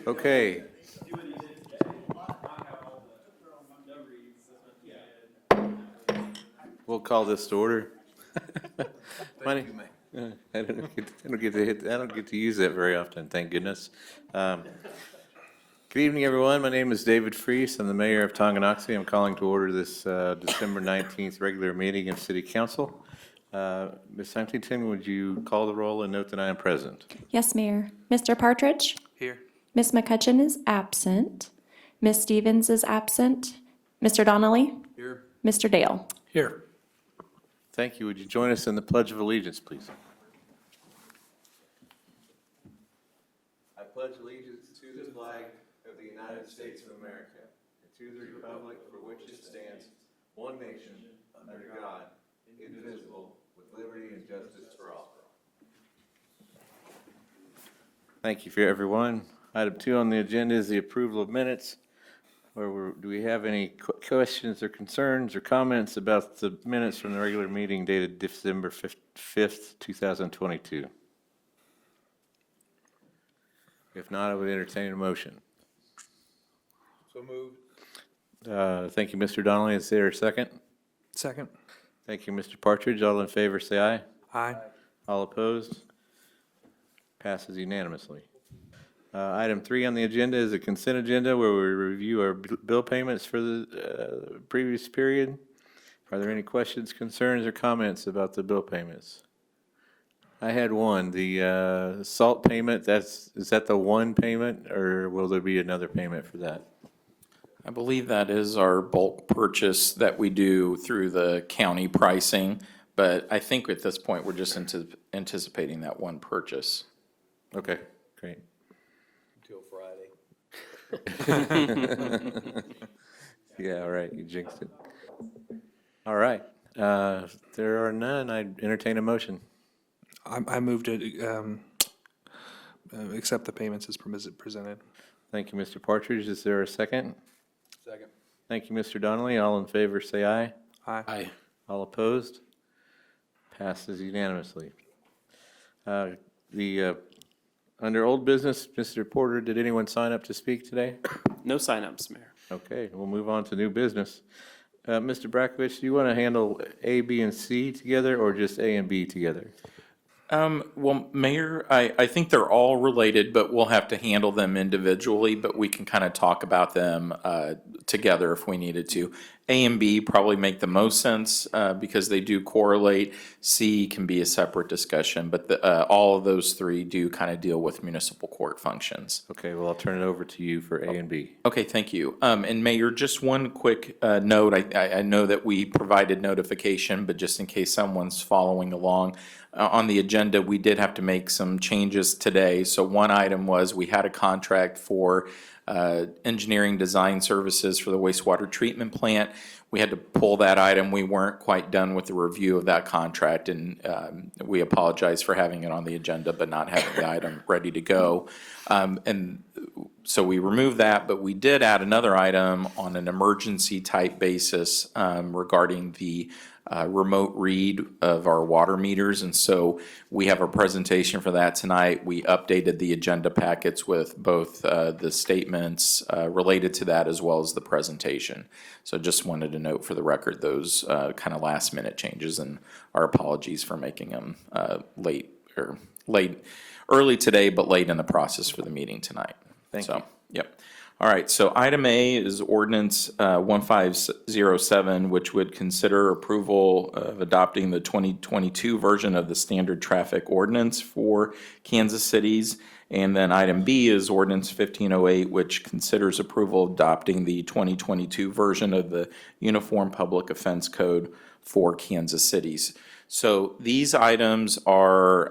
Okay. We'll call this to order. I don't get to use that very often, thank goodness. Good evening, everyone. My name is David Freese. I'm the mayor of Tonganoxie. I'm calling to order this December 19th regular meeting of City Council. Ms. Huntington, would you call the roll and note that I am present? Yes, Mayor. Mr. Partridge? Here. Ms. McCutcheon is absent. Ms. Stevens is absent. Mr. Donnelly? Here. Mr. Dale? Here. Thank you. Would you join us in the Pledge of Allegiance, please? I pledge allegiance to the flag of the United States of America and to the republic for which it stands, one nation, under God, indivisible, with liberty and justice for all. Thank you for everyone. Item 2 on the agenda is the approval of minutes. Do we have any questions or concerns or comments about the minutes from the regular meeting dated December 5th, 2022? If not, I would entertain a motion. So moved. Thank you, Mr. Donnelly. Is there a second? Second. Thank you, Mr. Partridge. All in favor, say aye. Aye. All opposed? Passes unanimously. Item 3 on the agenda is a consent agenda where we review our bill payments for the previous period. Are there any questions, concerns, or comments about the bill payments? I had one. The salt payment, is that the one payment, or will there be another payment for that? I believe that is our bulk purchase that we do through the county pricing, but I think at this point, we're just anticipating that one purchase. Okay, great. Until Friday. Yeah, all right, you jinxed it. All right, there are none. I entertain a motion. I moved to accept the payments as presented. Thank you, Mr. Partridge. Is there a second? Second. Thank you, Mr. Donnelly. All in favor, say aye. Aye. All opposed? Passes unanimously. Under old business, Mr. Porter, did anyone sign up to speak today? No signups, Mayor. Okay, we'll move on to new business. Mr. Brakovich, do you want to handle A, B, and C together, or just A and B together? Well, Mayor, I think they're all related, but we'll have to handle them individually, but we can kind of talk about them together if we needed to. A and B probably make the most sense because they do correlate. C can be a separate discussion, but all of those three do kind of deal with municipal court functions. Okay, well, I'll turn it over to you for A and B. Okay, thank you. And Mayor, just one quick note. I know that we provided notification, but just in case someone's following along, on the agenda, we did have to make some changes today. So one item was we had a contract for engineering design services for the wastewater treatment plant. We had to pull that item. We weren't quite done with the review of that contract, and we apologize for having it on the agenda but not having the item ready to go. And so we removed that, but we did add another item on an emergency type basis regarding the remote read of our water meters, and so we have a presentation for that tonight. We updated the agenda packets with both the statements related to that as well as the presentation. So just wanted to note for the record those kind of last minute changes, and our apologies for making them early today, but late in the process for the meeting tonight. Thank you. Yep. All right, so item A is ordinance 1507, which would consider approval of adopting the 2022 version of the standard traffic ordinance for Kansas cities. And then item B is ordinance 1508, which considers approval of adopting the 2022 version of the Uniform Public Offense Code for Kansas cities. So these items are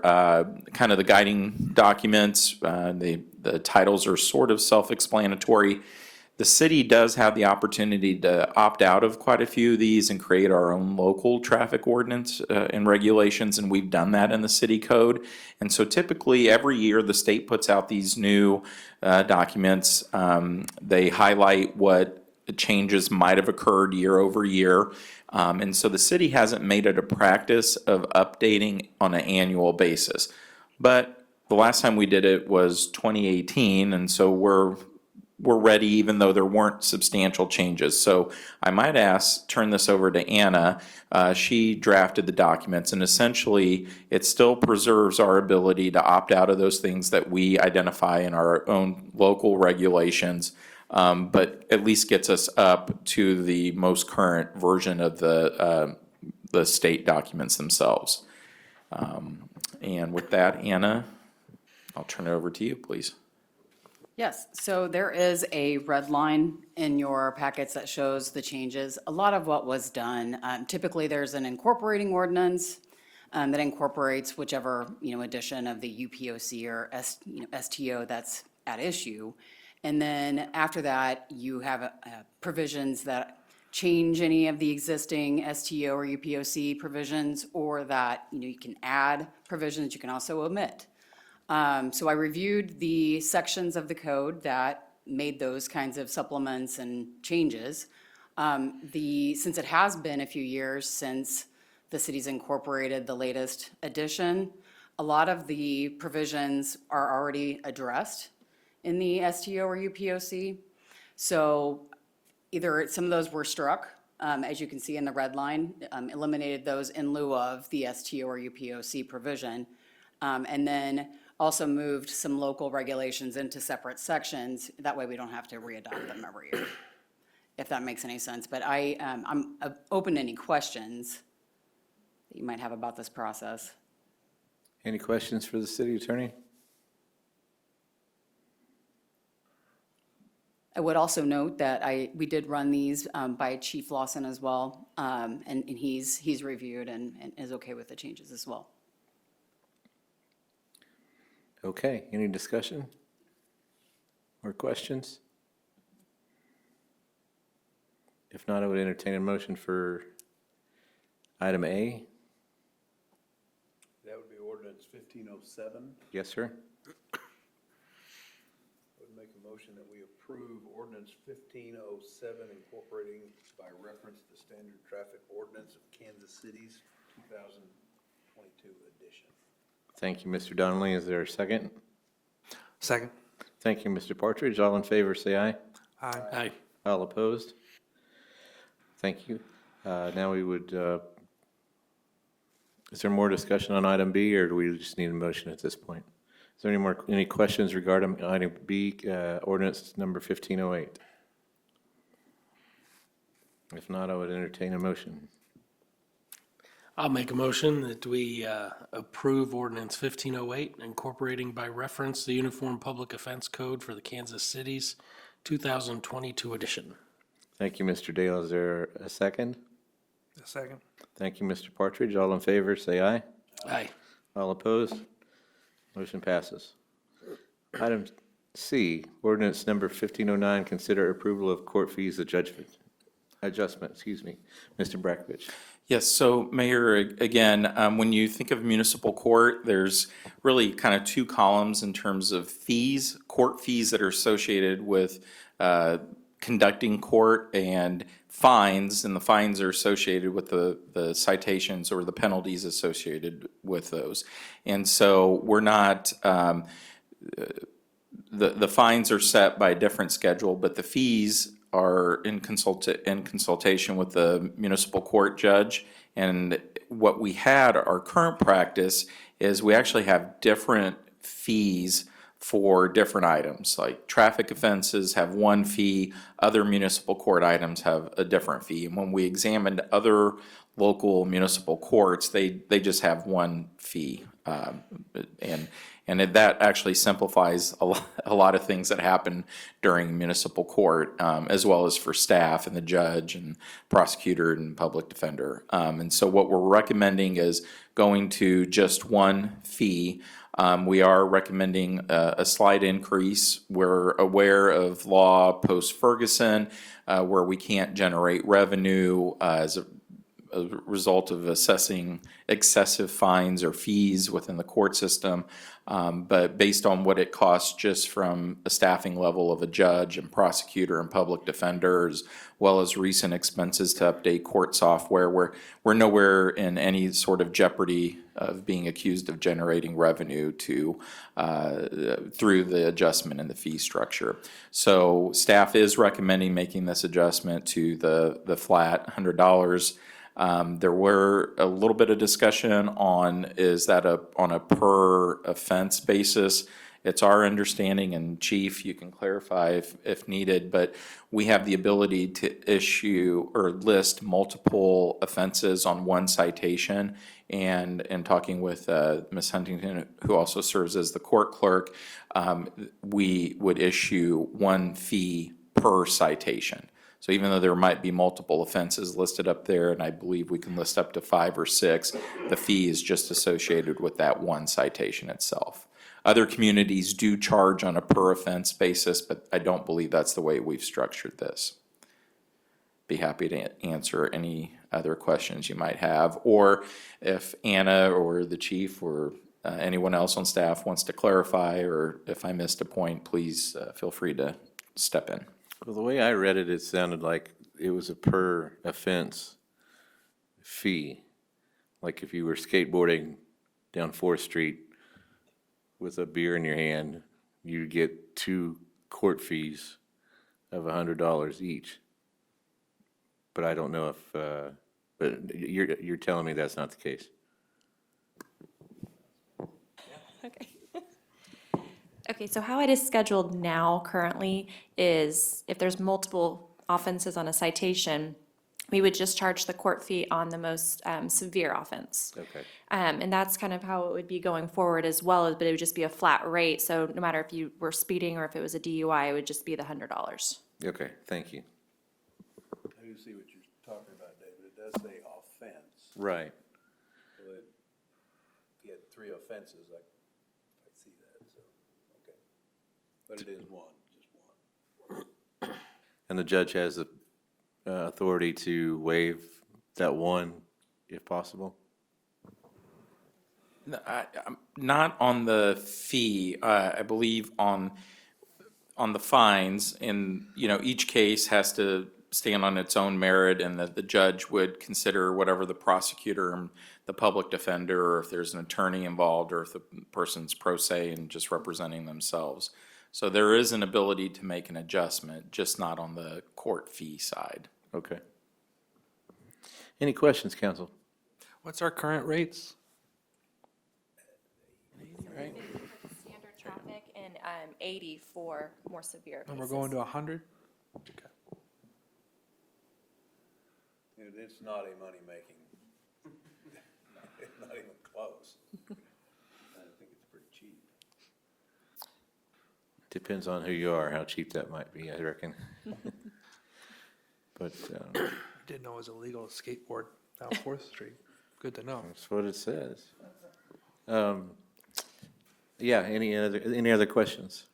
kind of the guiding documents. The titles are sort of self-explanatory. The city does have the opportunity to opt out of quite a few of these and create our own local traffic ordinance and regulations, and we've done that in the city code. And so typically every year the state puts out these new documents. They highlight what changes might have occurred year over year. And so the city hasn't made it a practice of updating on an annual basis. But The last time we did it was 2018, and so we're ready, even though there weren't substantial changes. So I might turn this over to Anna. She drafted the documents, and essentially, it still preserves our ability to opt out of those things that we identify in our own local regulations, but at least gets us up to the most current version of the state documents themselves. And with that, Anna, I'll turn it over to you, please. Yes, so there is a red line in your packets that shows the changes. A lot of what was done, typically there's an incorporating ordinance that incorporates whichever, addition of the UPOC or STO that's at issue. And then after that, you have provisions that change any of the existing STO or UPOC provisions, or that, you can add provisions, you can also omit. So I reviewed the sections of the code that made those kinds of supplements and changes. Since it has been a few years since the city's incorporated the latest edition, a lot of the provisions are already addressed in the STO or UPOC. So either some of those were struck, as you can see in the red line, eliminated those in lieu of the STO or UPOC provision, and then also moved some local regulations into separate sections. That way we don't have to readopt them every year, if that makes any sense. But I'm open to any questions that you might have about this process. Any questions for the city attorney? I would also note that we did run these by Chief Lawson as well, and he's reviewed and is okay with the changes as well. Okay, any discussion or questions? If not, I would entertain a motion for item A. That would be ordinance 1507. Yes, sir. I would make a motion that we approve ordinance 1507 incorporating by reference the standard traffic ordinance of Kansas City's 2022 edition. Thank you, Mr. Donnelly. Is there a second? Second. Thank you, Mr. Partridge. All in favor, say aye. Aye. Aye. All opposed? Thank you. Now we would, is there more discussion on item B, or do we just need a motion at this point? Is there any questions regarding item B, ordinance number 1508? If not, I would entertain a motion. I'll make a motion that we approve ordinance 1508, incorporating by reference the Uniform Public Offense Code for the Kansas City's 2022 edition. Thank you, Mr. Dale. Is there a second? A second. Thank you, Mr. Partridge. All in favor, say aye. Aye. All opposed? Motion passes. Item C, ordinance number 1509, consider approval of court fees adjustment, Mr. Brakovich. Yes, so Mayor, again, when you think of municipal court, there's really kind of two columns in terms of fees, court fees that are associated with conducting court, and fines, and the fines are associated with the citations or the penalties associated with those. And so we're not, the fines are set by a different schedule, but the fees are in consultation with the municipal court judge. And what we had, our current practice, is we actually have different fees for different items. Like traffic offenses have one fee, other municipal court items have a different fee. And when we examined other local municipal courts, they just have one fee. And that actually simplifies a lot of things that happen during municipal court, as well as for staff and the judge and prosecutor and public defender. And so what we're recommending is going to just one fee. We are recommending a slight increase. We're aware of law post-Ferguson, where we can't generate revenue as a result of assessing excessive fines or fees within the court system. But based on what it costs just from a staffing level of a judge and prosecutor and public defender, as well as recent expenses to update court software, we're nowhere in any sort of jeopardy of being accused of generating revenue to, through the adjustment in the fee structure. So staff is recommending making this adjustment to the flat $100. There were a little bit of discussion on, is that on a per offense basis? It's our understanding, and Chief, you can clarify if needed, but we have the ability to issue or list multiple offenses on one citation. And talking with Ms. Huntington, who also serves as the court clerk, we would issue one fee per citation. So even though there might be multiple offenses listed up there, and I believe we can list up to 5 or 6, the fee is just associated with that one citation itself. Other communities do charge on a per offense basis, but I don't believe that's the way we've structured this. Be happy to answer any other questions you might have, or if Anna or the chief or anyone else on staff wants to clarify, or if I missed a point, please feel free to step in. Well, the way I read it, it sounded like it was a per offense fee. Like if you were skateboarding down 4th Street with a beer in your hand, you get 2 court fees of $100 each. But I don't know if, but you're telling me that's not the case. Okay. Okay, so how it is scheduled now currently is if there's multiple offenses on a citation, we would just charge the court fee on the most severe offense. Okay. And that's kind of how it would be going forward as well, but it would just be a flat rate. So no matter if you were speeding or if it was a DUI, it would just be the $100. Okay, thank you. I do see what you're talking about, David. It does say offense. Right. So that if you had 3 offenses, I see that, so, okay. But it is one, just one. And the judge has the authority to waive that one if possible? I'm not on the fee, I believe on the fines, and, each case has to stand on its own merit, and that the judge would consider whatever the prosecutor and the public defender, or if there's an attorney involved, or if the person's pro se and just representing themselves. So there is an ability to make an adjustment, just not on the court fee side. Okay. Any questions, council? What's our current rates? Right? Standard traffic and 80 for more severe And we're going to 100? Okay. It's not a money-making, it's not even close. I think it's pretty cheap. Depends on who you are, how cheap that might be, I reckon. But Didn't know it was illegal to skateboard down 4th Street. Good to know. that's what it says. Yeah, any other questions?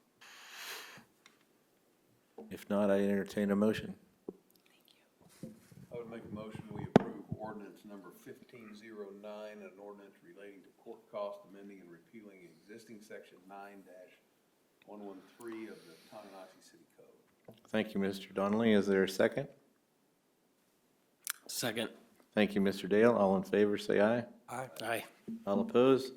If not, I entertain a motion. I would make a motion, we approve ordinance number 1509, an ordinance relating to court cost, amending and repealing existing section 9-113 of the Tonganoxie City Code. Thank you, Mr. Donnelly. Is there a second? Second. Thank you, Mr. Dale. All in favor, say aye. Aye. Aye. All opposed?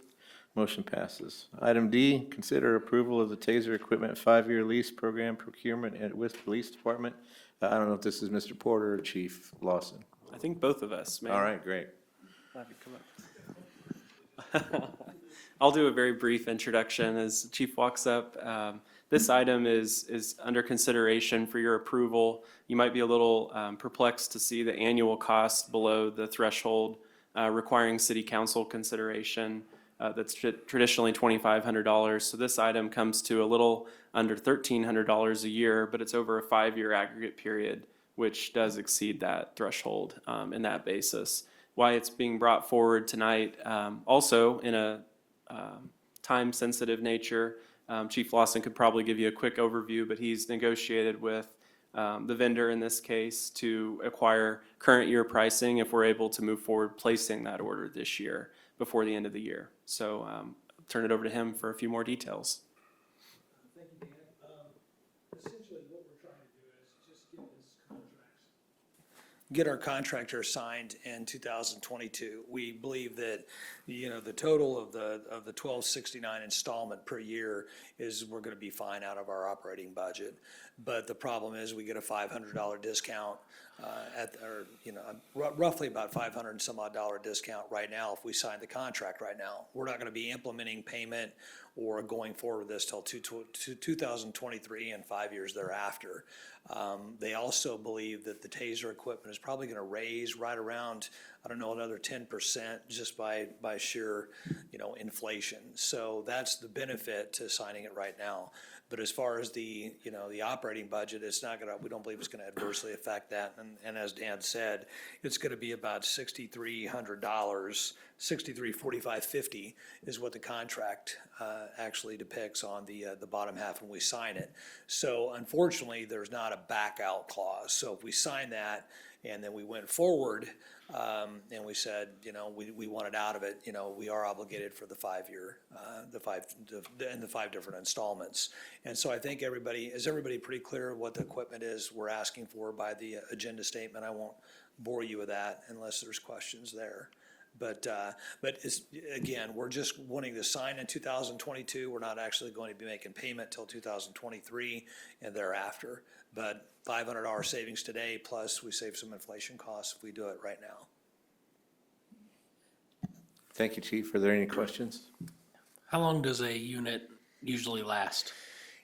Motion passes. Item D, consider approval of the TASER equipment 5-year lease program procurement with Police Department. I don't know if this is Mr. Porter or Chief Lawson. I think both of us, man. All right, great. Have you come up. I'll do a very brief introduction as the chief walks up. This item is under consideration for your approval. You might be a little perplexed to see the annual cost below the threshold requiring city council consideration. That's traditionally $2,500. So this item comes to a little under $1,300 a year, but it's over a 5-year aggregate period, which does exceed that threshold in that basis. Why it's being brought forward tonight, also in a time-sensitive nature. Chief Lawson could probably give you a quick overview, but he's negotiated with the vendor in this case to acquire current year pricing if we're able to move forward placing that order this year before the end of the year. So turn it over to him for a few more details. Thank you, Dan. Essentially, what we're trying to do is just get this contract get our contractor signed in 2022. We believe that, the total of the $1,269 installment per year is, we're gonna be fine out of our operating budget. But the problem is, we get a $500 discount, roughly about 500 and some odd dollar discount right now if we sign the contract right now. We're not gonna be implementing payment or going forward with this till 2023 and 5 years thereafter. They also believe that the TASER equipment is probably gonna raise right around, I don't know, another 10% just by sheer, inflation. So that's the benefit to signing it right now. But as far as the operating budget, it's not gonna, we don't believe it's gonna adversely affect that. And as Dan said, it's gonna be about $6,300, $6,345.50 is what the contract actually depicts on the bottom half when we sign it. So unfortunately, there's not a back out clause. So if we sign that and then we went forward, and we said, we wanted out of it, we are obligated for the 5 year, the 5 different installments. And so I think is everybody pretty clear what the equipment is we're asking for by the agenda statement? I won't bore you with that unless there's questions there. But again, we're just wanting to sign in 2022. We're not actually going to be making payment till 2023 and thereafter. But $500 savings today, plus we save some inflation costs if we do it right now. Thank you, Chief. Are there any questions? How long does a unit usually last?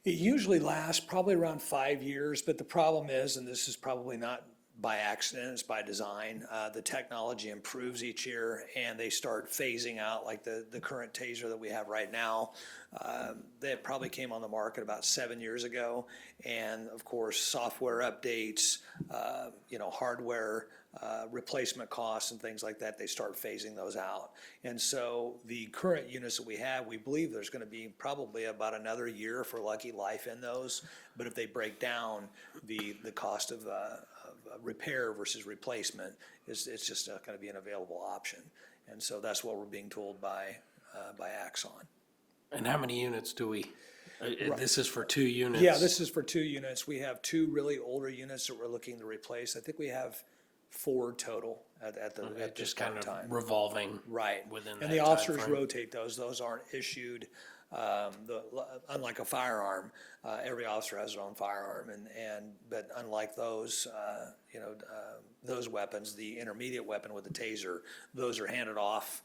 It usually lasts probably around 5 years, but the problem is, and this is probably not by accident, it's by design, the technology improves each year and they start phasing out, like the current TASER that we have right now. They probably came on the market about 7 years ago. And of course, software updates, hardware replacement costs and things like that, they start phasing those out. And so the current units that we have, we believe there's gonna be probably about another year for lucky life in those. But if they break down, the cost of repair versus replacement it's just not gonna be an available option. And so that's what we're being told by Axon. And how many units do we, this is for 2 units? Yeah, this is for 2 units. We have 2 really older units that we're looking to replace. I think we have 4 total at Okay, this just point kind in of time. revolving. Right. within And that the officers timeframe. rotate those. Those aren't issued, unlike a firearm, every officer has their own firearm. But unlike those, those weapons, the intermediate weapon with the TASER, those are handed off,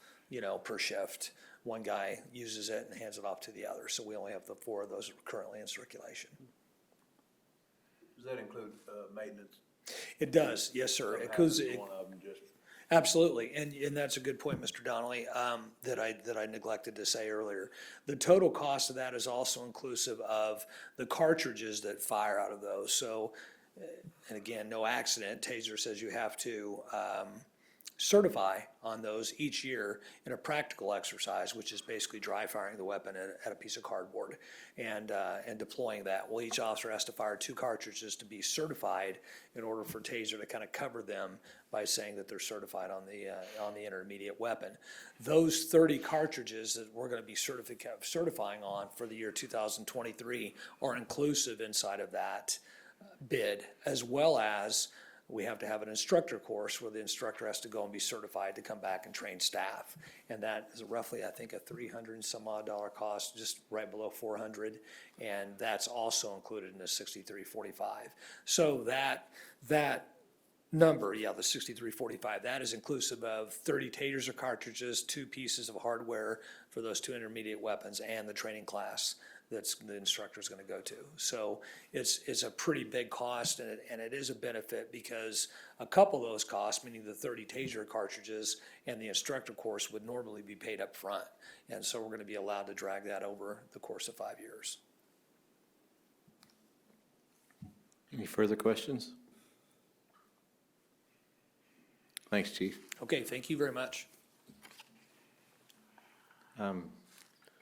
per shift. One guy uses it and hands it off to the other. So we only have the 4 of those currently in circulation. Does that include maintenance? It does, yes, sir. It Happens goes, to one of them just absolutely, and that's a good point, Mr. Donnelly, that I neglected to say earlier. The total cost of that is also inclusive of the cartridges that fire out of those. So, and again, no accident, TASER says you have to certify on those each year in a practical exercise, which is basically dry firing the weapon at a piece of cardboard and deploying that. Well, each officer has to fire 2 cartridges to be certified in order for TASER to kind of cover them by saying that they're certified on the intermediate weapon. Those 30 cartridges that we're going to be certifying on for the year 2023 are inclusive inside of that bid, as well as we have to have an instructor course where the instructor has to go and be certified to come back and train staff. And that is roughly, I think, a $300 and some odd dollar cost, just right below 400. And that's also included in the 6345. So that number, yeah, the 6345, that is inclusive of 30 TASER cartridges, 2 pieces of hardware for those 2 intermediate weapons, and the training class that's the instructor is going to go to. So it's a pretty big cost, and it is a benefit because a couple of those costs, meaning the 30 TASER cartridges and the instructor course, would normally be paid up front. And so we're going to be allowed to drag that over the course of 5 years. Any further questions? Thanks, Chief. Okay, thank you very much.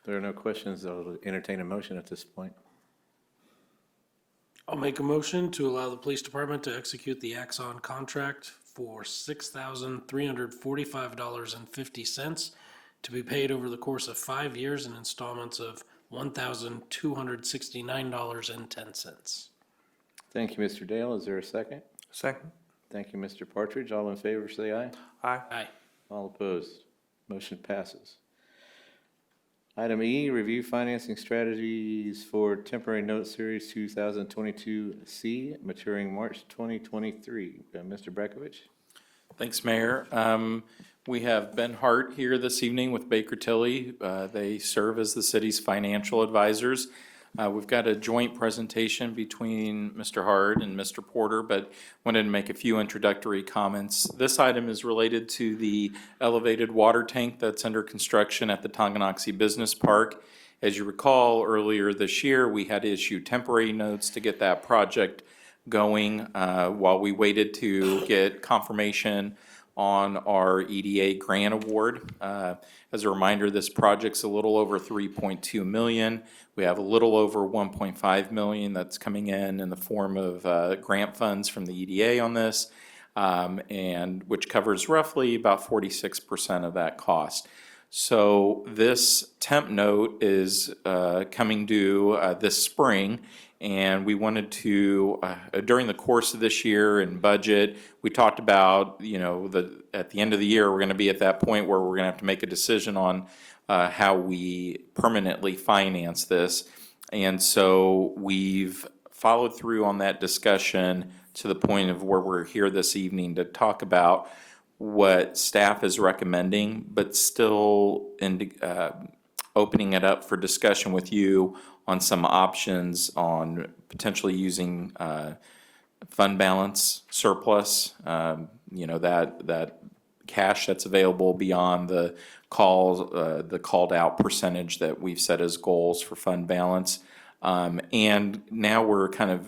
There are no questions. I'll entertain a motion at this point. I'll make a motion to allow the police department to execute the Axon contract for $6,345.50 to be paid over the course of 5 years in installments of $1,269.10. Thank you, Mr. Dale. Is there a second? Second. Thank you, Mr. Partridge. All in favor, say aye. Aye. All opposed. Motion passes. Item E, review financing strategies for temporary note series 2022C maturing March 2023. Mr. Brekovich? Thanks, Mayor. We have Ben Hart here this evening with Baker Tilly. They serve as the city's financial advisors. We've got a joint presentation between Mr. Hart and Mr. Porter, but wanted to make a few introductory comments. This item is related to the elevated water tank that's under construction at the Tonganoxie Business Park. As you recall, earlier this year, we had issued temporary notes to get that project going while we waited to get confirmation on our EDA grant award. As a reminder, this project's a little over 3.2 million. We have a little over 1.5 million that's coming in the form of grant funds from the EDA on this, and which covers roughly about 46% of that cost. So this temp note is coming due this spring, and we wanted to, during the course of this year and budget, we talked about, at the end of the year, we're gonna be at that point where we're gonna have to make a decision on how we permanently finance this. And so we've followed through on that discussion to the point of where we're here this evening to talk about what staff is recommending, but still opening it up for discussion with you on some options on potentially using fund balance surplus, that cash that's available beyond the called out percentage that we've set as goals for fund balance. And now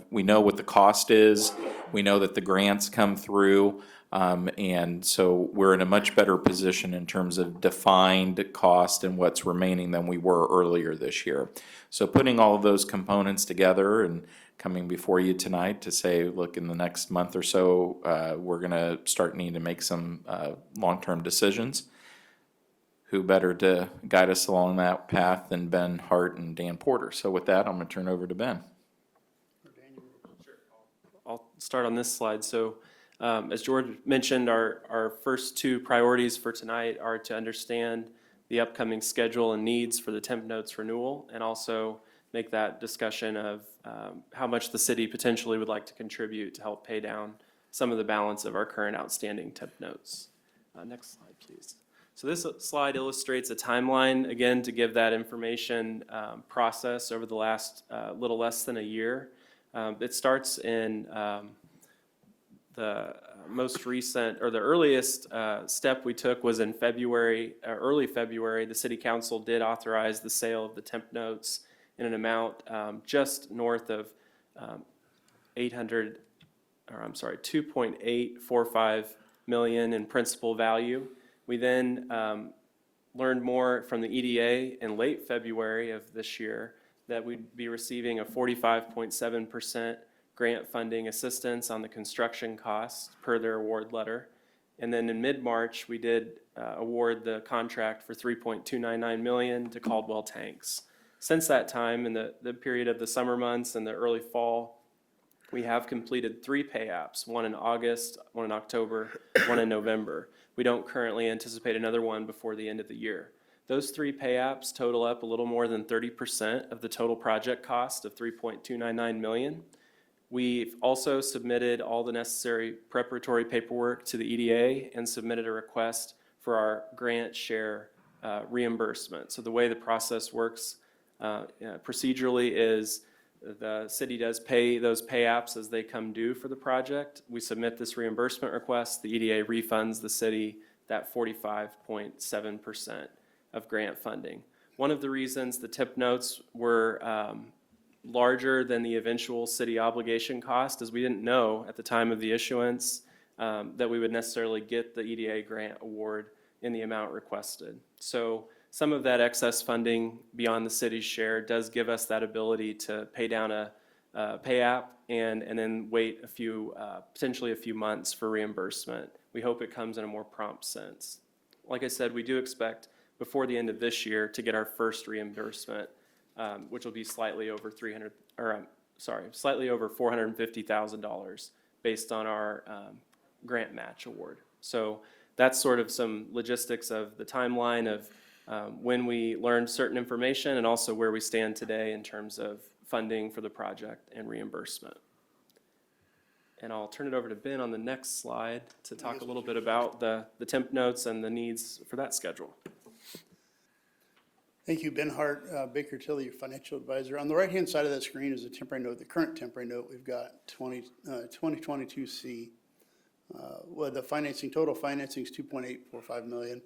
we know what the cost is. We know that the grants come through. And so we're in a much better position in terms of defined cost and what's remaining than we were earlier this year. So putting all of those components together and coming before you tonight to say, look, in the next month or so, we're gonna start needing to make some long-term decisions. Who better to guide us along that path than Ben Hart and Dan Porter? So with that, I'm gonna turn over to Ben. I'll start on this slide. So as George mentioned, our first two priorities for tonight are to understand the upcoming schedule and needs for the temp notes renewal, and also make that discussion of how much the city potentially would like to contribute to help pay down some of the balance of our current outstanding temp notes. Next slide, please. So this slide illustrates a timeline, again, to give that information process over the last little less than a year. It starts in the most recent, or the earliest step we took was in February, early February. The city council did authorize the sale of the temp notes in an amount just north of 2.845 million in principal value. We then learned more from the EDA in late February of this year that we'd be receiving a 45.7% grant funding assistance on the construction costs per their award letter. And then in mid-March, we did award the contract for $3.299 million to Caldwell Tanks. Since that time, in the period of the summer months and the early fall, we have completed 3 pay apps, one in August, one in October, one in November. We don't currently anticipate another one before the end of the year. Those 3 pay apps total up a little more than 30% of the total project cost of $3.299 million. We've also submitted all the necessary preparatory paperwork to the EDA and submitted a request for our grant share reimbursement. So the way the process works procedurally is the city does pay those pay apps as they come due for the project. We submit this reimbursement request. The EDA refunds the city that 45.7% of grant funding. One of the reasons the tip notes were larger than the eventual city obligation cost is we didn't know at the time of the issuance that we would necessarily get the EDA grant award in the amount requested. So some of that excess funding beyond the city's share does give us that ability to pay down a pay app and then wait potentially a few months for reimbursement. We hope it comes in a more prompt sense. Like I said, we do expect before the end of this year to get our first reimbursement, which will be slightly over $450,000 based on our grant match award. So that's sort of some logistics of the timeline of when we learned certain information and also where we stand today in terms of funding for the project and reimbursement. And I'll turn it over to Ben on the next slide to talk a little bit about the temp notes and the needs for that schedule. Thank you, Ben Hart, Baker Tilly, your financial advisor. On the right-hand side of that screen is a temporary note, the current temporary note. We've got 2022C. Well, the financing, total financing is 2.845 million.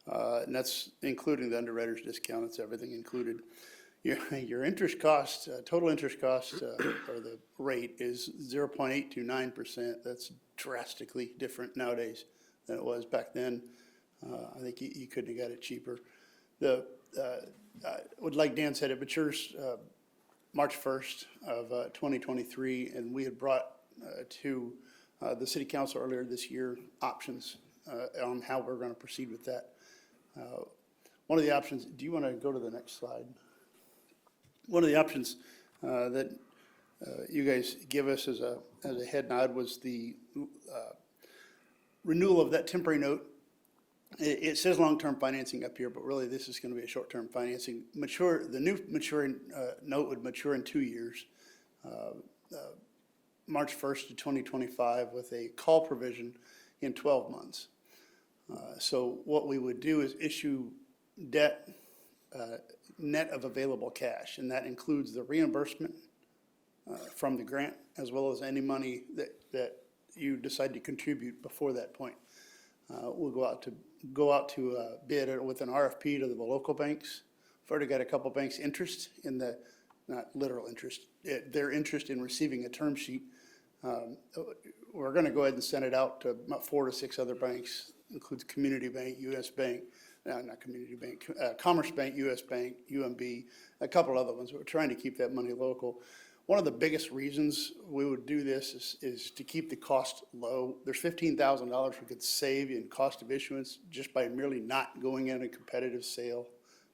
And that's including the underwriter's discount. It's everything included. Your interest cost, total interest cost, or the rate is 0.829%. That's drastically different nowadays than it was back then. I think you couldn't have got it cheaper. Like Dan said, it matures March 1st of 2023, and we had brought to the city council earlier this year options on how we're going to proceed with that. One of the options, do you want to go to the next slide? One of the options that you guys give us as a head nod was the renewal of that temporary note. It says long-term financing up here, but really this is going to be a short-term financing. The new maturing note would mature in 2 years, March 1st of 2025, with a call provision in 12 months. So what we would do is issue debt net of available cash, and that includes the reimbursement from the grant, as well as any money that you decide to contribute before that point. We'll go out to bid with an RFP to the local banks. We've already got a couple banks' interest in the, not literal interest, their interest in receiving a term sheet. We're going to go ahead and send it out to about 4 to 6 other banks, includes Community Bank, US Bank, not Community Bank, Commerce Bank, US Bank, UMB, a couple other ones. We're trying to keep that money local. One of the biggest reasons we would do this is to keep the cost low. There's $15,000 we could save in cost of issuance just by merely not going in a competitive sale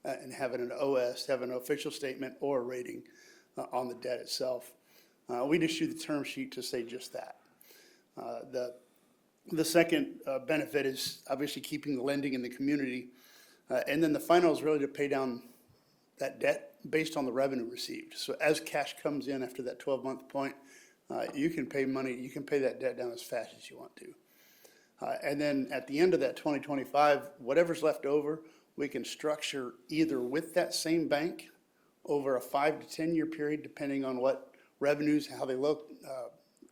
and having an OS, having an official statement or a rating on the debt itself. We'd issue the term sheet to say just that. The second benefit is obviously keeping the lending in the community. And then the final is really to pay down that debt based on the revenue received. So as cash comes in after that 12-month point, you can pay that debt down as fast as you want to. And then at the end of that 2025, whatever's left over, we can structure either with that same bank over a 5 to 10 year period, depending on what revenues, how they look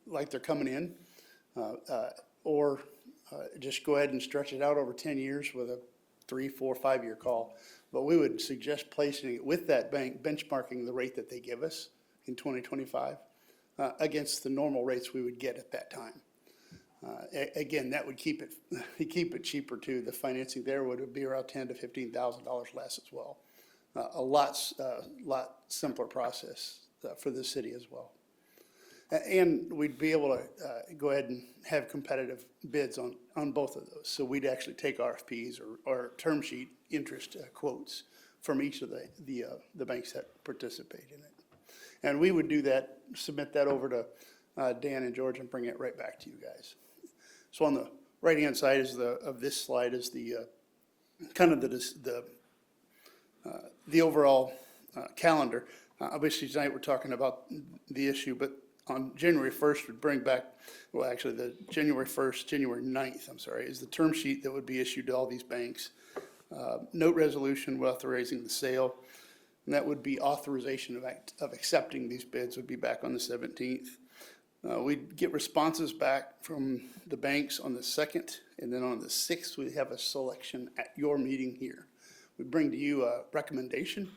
like they're coming in, or just go ahead and stretch it out over 10 years with a 3, 4, 5 year call. But we would suggest placing it with that bank, benchmarking the rate that they give us in 2025 against the normal rates we would get at that time. Again, that would keep it cheaper too. The financing there would be around $10,000 to $15,000 less as well. A lot simpler process for the city as well. And we'd be able to go ahead and have competitive bids on both of those. So we'd actually take RFPs or term sheet interest quotes from each of the banks that participate in it. And we would do that, submit that over to Dan and George and bring it right back to you guys. So on the right-hand side of this slide is the kind of the overall calendar. Obviously tonight we're talking about the issue, but on January 1st would bring back, well, actually the January 9th, is the term sheet that would be issued to all these banks. Note resolution authorizing the sale, and that would be authorization of accepting these bids would be back on the 17th. We'd get responses back from the banks on the 2nd, and then on the 6th, we'd have a selection at your meeting here. We'd bring to you a recommendation,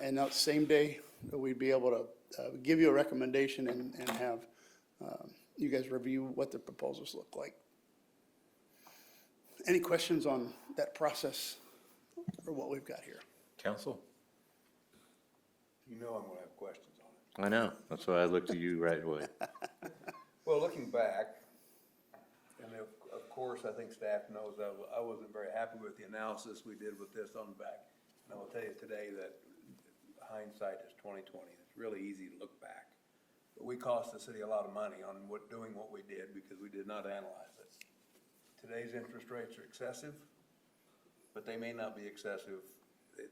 and that same day, we'd be able to give you a recommendation and have you guys review what the proposals look like. Any questions on that process or what we've got here? Council? You know I'm going to have questions on it. I know, that's why I looked at you right away. Well, looking back, and of course, I think staff knows I wasn't very happy with the analysis we did with this on the back. And I will tell you today that hindsight is 20/20. It's really easy to look back. But we cost the city a lot of money on doing what we did because we did not analyze it. Today's interest rates are excessive, but they may not be excessive.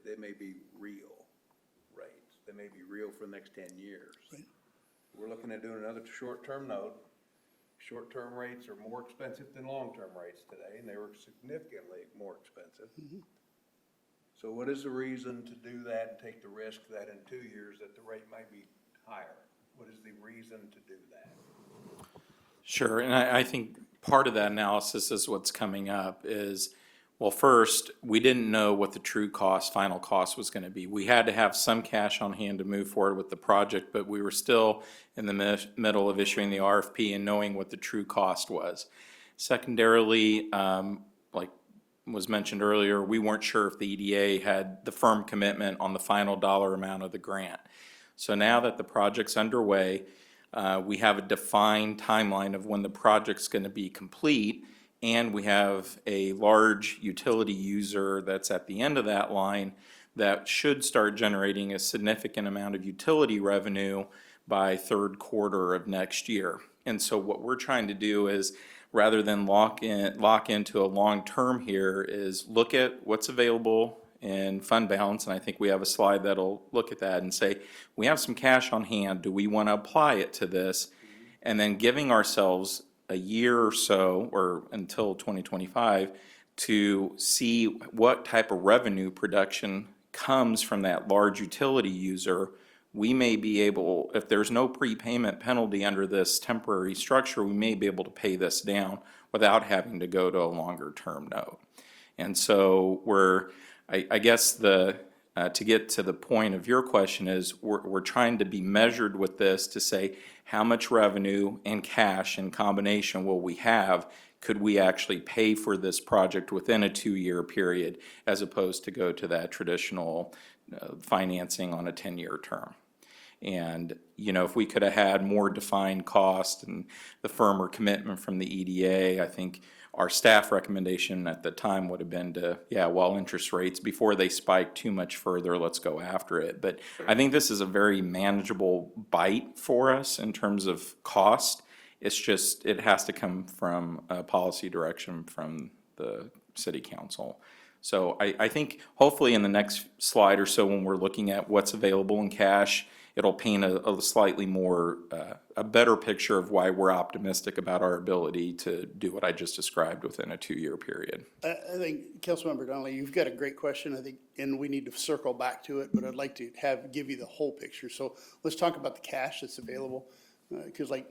They may be real rates. They may be real for the next 10 years. We're looking at doing another short-term note. Short-term rates are more expensive than long-term rates today, and they were significantly more expensive. So what is the reason to do that and take the risk that in 2 years that the rate might be higher? What is the reason to do that? Sure, and I think part of that analysis is what's coming up is, well, first, we didn't know what the true cost, final cost was gonna be. We had to have some cash on hand to move forward with the project, but we were still in the middle of issuing the RFP and knowing what the true cost was. Secondarily, like was mentioned earlier, we weren't sure if the EDA had the firm commitment on the final dollar amount of the grant. So now that the project's underway, we have a defined timeline of when the project's gonna be complete, and we have a large utility user that's at the end of that line that should start generating a significant amount of utility revenue by third quarter of next year. And so what we're trying to do is, rather than lock into a long term here, is look at what's available in fund balance, and I think we have a slide that'll look at that and say, we have some cash on hand, do we want to apply it to this? And then giving ourselves a year or so, or until 2025, to see what type of revenue production comes from that large utility user. We may be able, if there's no prepayment penalty under this temporary structure, we may be able to pay this down without having to go to a longer term note. And so I guess to get to the point of your question is, we're trying to be measured with this to say, how much revenue and cash in combination will we have? Could we actually pay for this project within a 2-year period, as opposed to go to that traditional financing on a 10-year term? And, you know, if we could have had more defined cost and the firmer commitment from the EDA, I think our staff recommendation at the time would have been to, while interest rates, before they spike too much further, let's go after it. But I think this is a very manageable bite for us in terms of cost. It's just, it has to come from a policy direction from the city council. So I think hopefully in the next slide or so, when we're looking at what's available in cash, it'll paint a slightly more, a better picture of why we're optimistic about our ability to do what I just described within a 2-year period. I think, Councilmember Donnelly, you've got a great question, I think, and we need to circle back to it, but I'd like to give you the whole picture. So let's talk about the cash that's available, because like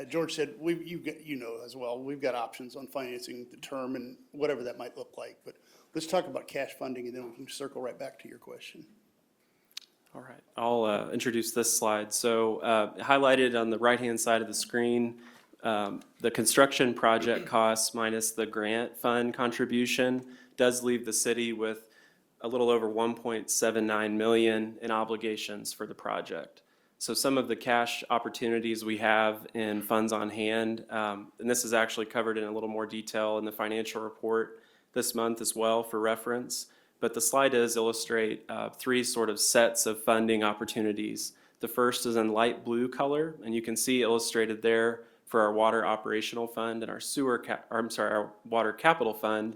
George said, you know as well, we've got options on financing the term and whatever that might look like. But let's talk about cash funding, and then we can circle right back to your question. All right, I'll introduce this slide. So highlighted on the right-hand side of the screen, the construction project costs minus the grant fund contribution does leave the city with a little over 1.79 million in obligations for the project. So some of the cash opportunities we have in funds on hand, and this is actually covered in a little more detail in the financial report this month as well for reference. But the slide does illustrate 3 sort of sets of funding opportunities. The first is in light blue color, and you can see illustrated there for our water operational fund and our water capital fund.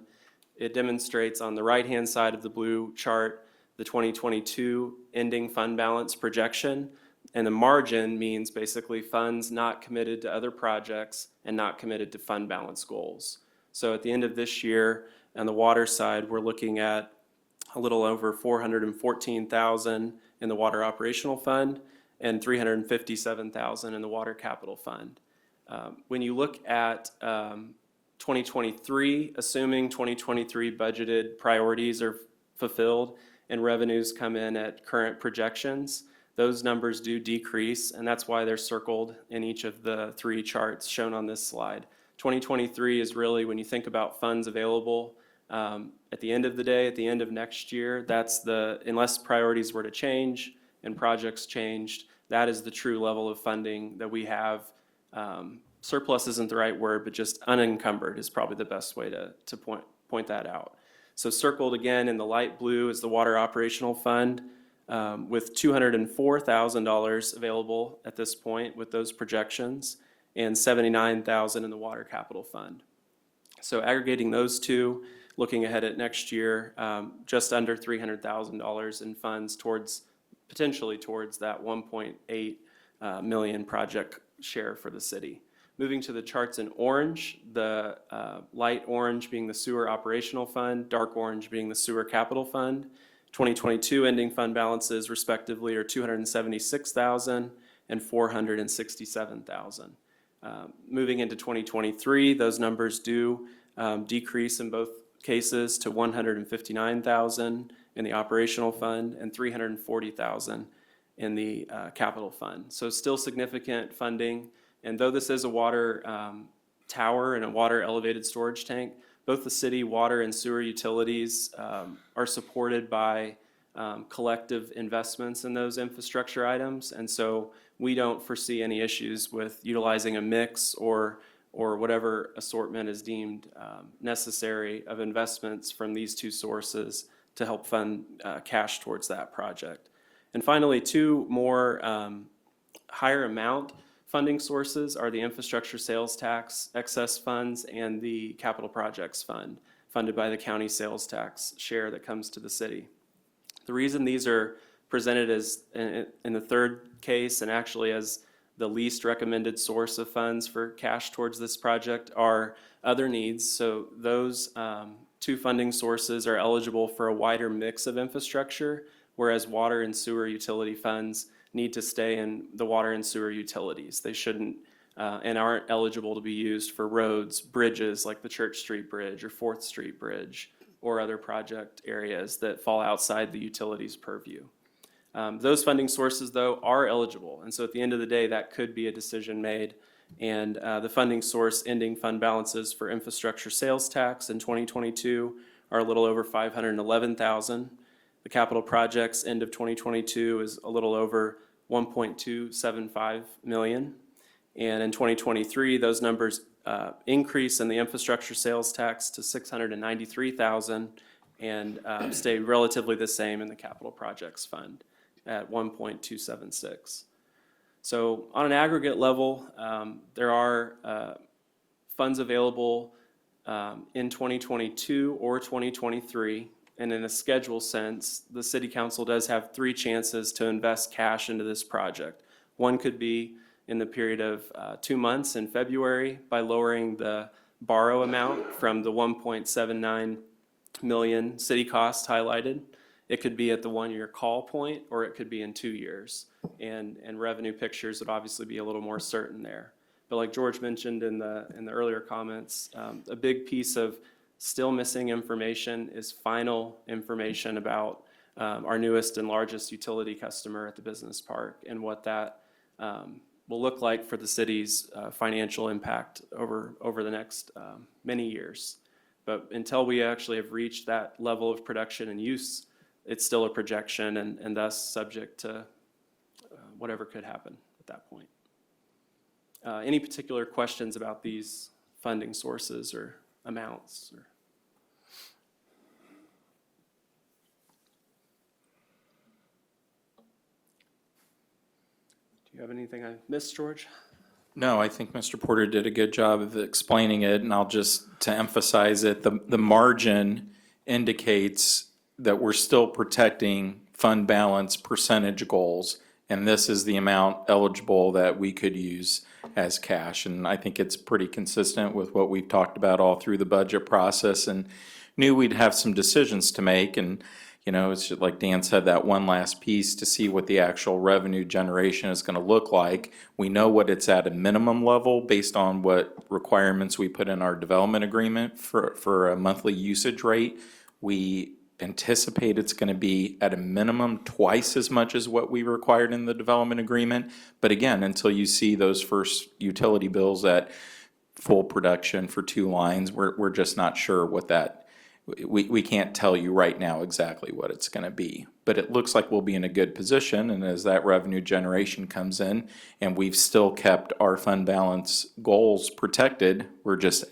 It demonstrates on the right-hand side of the blue chart the 2022 ending fund balance projection, and the margin means basically funds not committed to other projects and not committed to fund balance goals. So at the end of this year, on the water side, we're looking at a little over 414,000 in the water operational fund and 357,000 in the water capital fund. When you look at 2023, assuming 2023 budgeted priorities are fulfilled and revenues come in at current projections, those numbers do decrease, and that's why they're circled in each of the 3 charts shown on this slide. 2023 is really, when you think about funds available, at the end of the day, at the end of next year, that's unless priorities were to change and projects changed, that is the true level of funding that we have. Surplus isn't the right word, but just unencumbered is probably the best way to point that out. So circled again in the light blue is the water operational fund. with $204,000 available at this point with those projections, and $79,000 in the Water Capital Fund. So aggregating those two, looking ahead at next year, just under $300,000 in funds potentially towards that 1.8 million project share for the city. Moving to the charts in orange, the light orange being the Sewer Operational Fund, dark orange being the Sewer Capital Fund. 2022 ending fund balances respectively are $276,000 and $467,000. Moving into 2023, those numbers do decrease in both cases to $159,000 in the operational fund and $340,000 in the capital fund. So still significant funding. And though this is a water tower and a water elevated storage tank, both the city water and sewer utilities are supported by collective investments in those infrastructure items. And so we don't foresee any issues with utilizing a mix or whatever assortment is deemed necessary of investments from these two sources to help fund cash towards that project. And finally, two more higher amount funding sources are the infrastructure sales tax excess funds and the capital projects fund, funded by the county sales tax share that comes to the city. The reason these are presented as in the third case and actually as the least recommended source of funds for cash towards this project are other needs. So those two funding sources are eligible for a wider mix of infrastructure, whereas water and sewer utility funds need to stay in the water and sewer utilities. They shouldn't and aren't eligible to be used for roads, bridges like the Church Street Bridge or 4th Street Bridge or other project areas that fall outside the utilities purview. Those funding sources, though, are eligible. And so at the end of the day, that could be a decision made. And the funding source ending fund balances for infrastructure sales tax in 2022 are a little over $511,000. The capital projects end of 2022 is a little over $1.275 million. And in 2023, those numbers increase in the infrastructure sales tax to $693,000 and stay relatively the same in the capital projects fund at $1.276. So on an aggregate level, there are funds available in 2022 or 2023. And in a schedule sense, the city council does have 3 chances to invest cash into this project. One could be in the period of 2 months in February by lowering the borrow amount from the 1.79 million city cost highlighted. It could be at the 1-year call point, or it could be in 2 years. And revenue pictures would obviously be a little more certain there. But like George mentioned in the earlier comments, a big piece of still missing information is final information about our newest and largest utility customer at the business park and what that will look like for the city's financial impact over the next many years. But until we actually have reached that level of production and use, it's still a projection and thus subject to whatever could happen at that point. Any particular questions about these funding sources or amounts? Do you have anything I missed, George? No, I think Mr. Porter did a good job of explaining it, and I'll just, to emphasize it, the margin indicates that we're still protecting fund balance percentage goals, and this is the amount eligible that we could use as cash. And I think it's pretty consistent with what we've talked about all through the budget process, and knew we'd have some decisions to make. And you know, it's just like Dan said, that one last piece to see what the actual revenue generation is going to look like. We know what it's at a minimum level based on what requirements we put in our development agreement for a monthly usage rate. We anticipate it's going to be at a minimum twice as much as what we required in the development agreement. But again, until you see those first utility bills at full production for 2 lines, we're just not sure what that. We can't tell you right now exactly what it's going to be, but it looks like we'll be in a good position. And as that revenue generation comes in and we've still kept our fund balance goals protected, we're just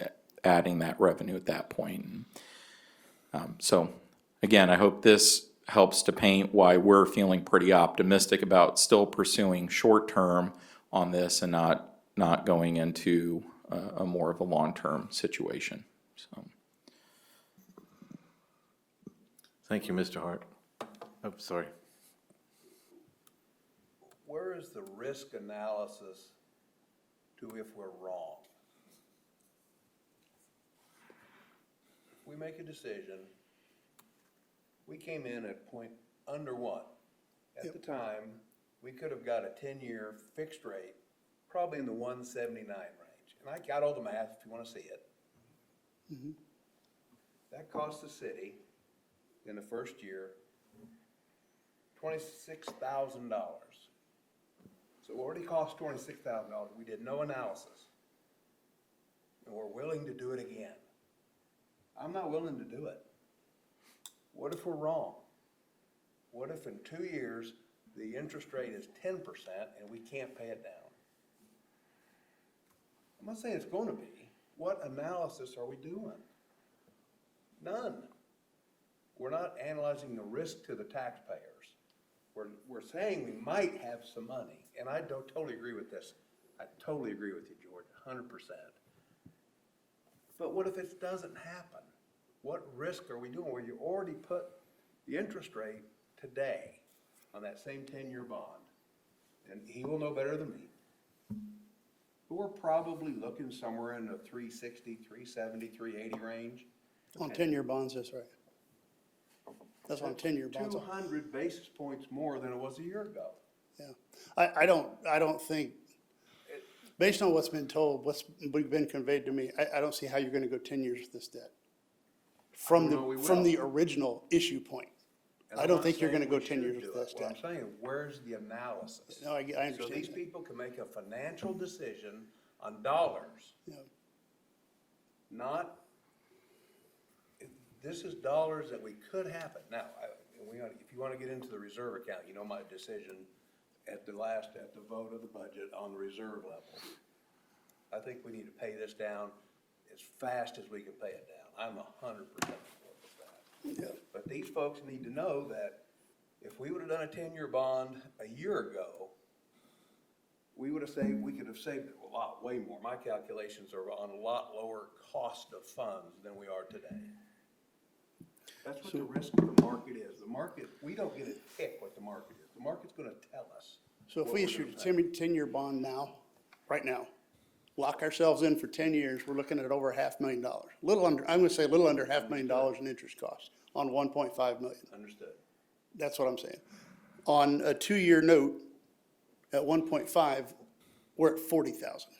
adding that revenue at that point. So again, I hope this helps to paint why we're feeling pretty optimistic about still pursuing short-term on this and not going into a more of a long-term situation, so. Thank you, Mr. Hart. Oh, sorry. Where is the risk analysis to if we're wrong? If we make a decision, we came in at point under one. At the time, we could have got a 10-year fixed rate, probably in the 179 range. And I got all the math if you want to see it. That cost the city in the first year $26,000. So it already cost $26,000. We did no analysis. And we're willing to do it again. I'm not willing to do it. What if we're wrong? What if in 2 years, the interest rate is 10% and we can't pay it down? I'm not saying it's going to be. What analysis are we doing? None. We're not analyzing the risk to the taxpayers. We're saying we might have some money, and I don't totally agree with this. I totally agree with you, George, 100%. But what if it doesn't happen? What risk are we doing where you already put the interest rate today on that same 10-year bond? And he will know better than me. But we're probably looking somewhere in the 360, 370, 380 range. On 10-year bonds, that's right. That's on 10-year bonds. 200 basis points more than it was a year ago. Yeah. I don't think, based on what's been told, what's been conveyed to me, I don't see how you're gonna go 10 years with this debt. From don't know we the will. original issue point. And I I'm don't not think you're saying gonna go we 10 should years do with it. this What I'm debt. saying, where's the analysis? No, I So understand these that. people can make a financial decision on dollars, Yeah. not, this is dollars that we could happen. Now, if you want to get into the reserve account, you know my decision at the vote of the budget on the reserve level. I think we need to pay this down as fast as we can pay it down. I'm 100% for that. Yeah. But these folks need to know that if we would have done a 10-year bond a year ago, we could have saved a lot, way more. My calculations are on a lot lower cost of funds than we are today. That's what the risk of the market is. The market, we don't get to pick what the market is. The market's gonna tell us. So if what we we're issued a gonna pay. 10-year bond now, right now, lock ourselves in for 10 years, we're looking at over $500,000. I'm gonna say a little under $500,000 in interest costs on 1.5 million. Understood. That's what I'm saying. On a 2-year note at 1.5, we're at 40,000.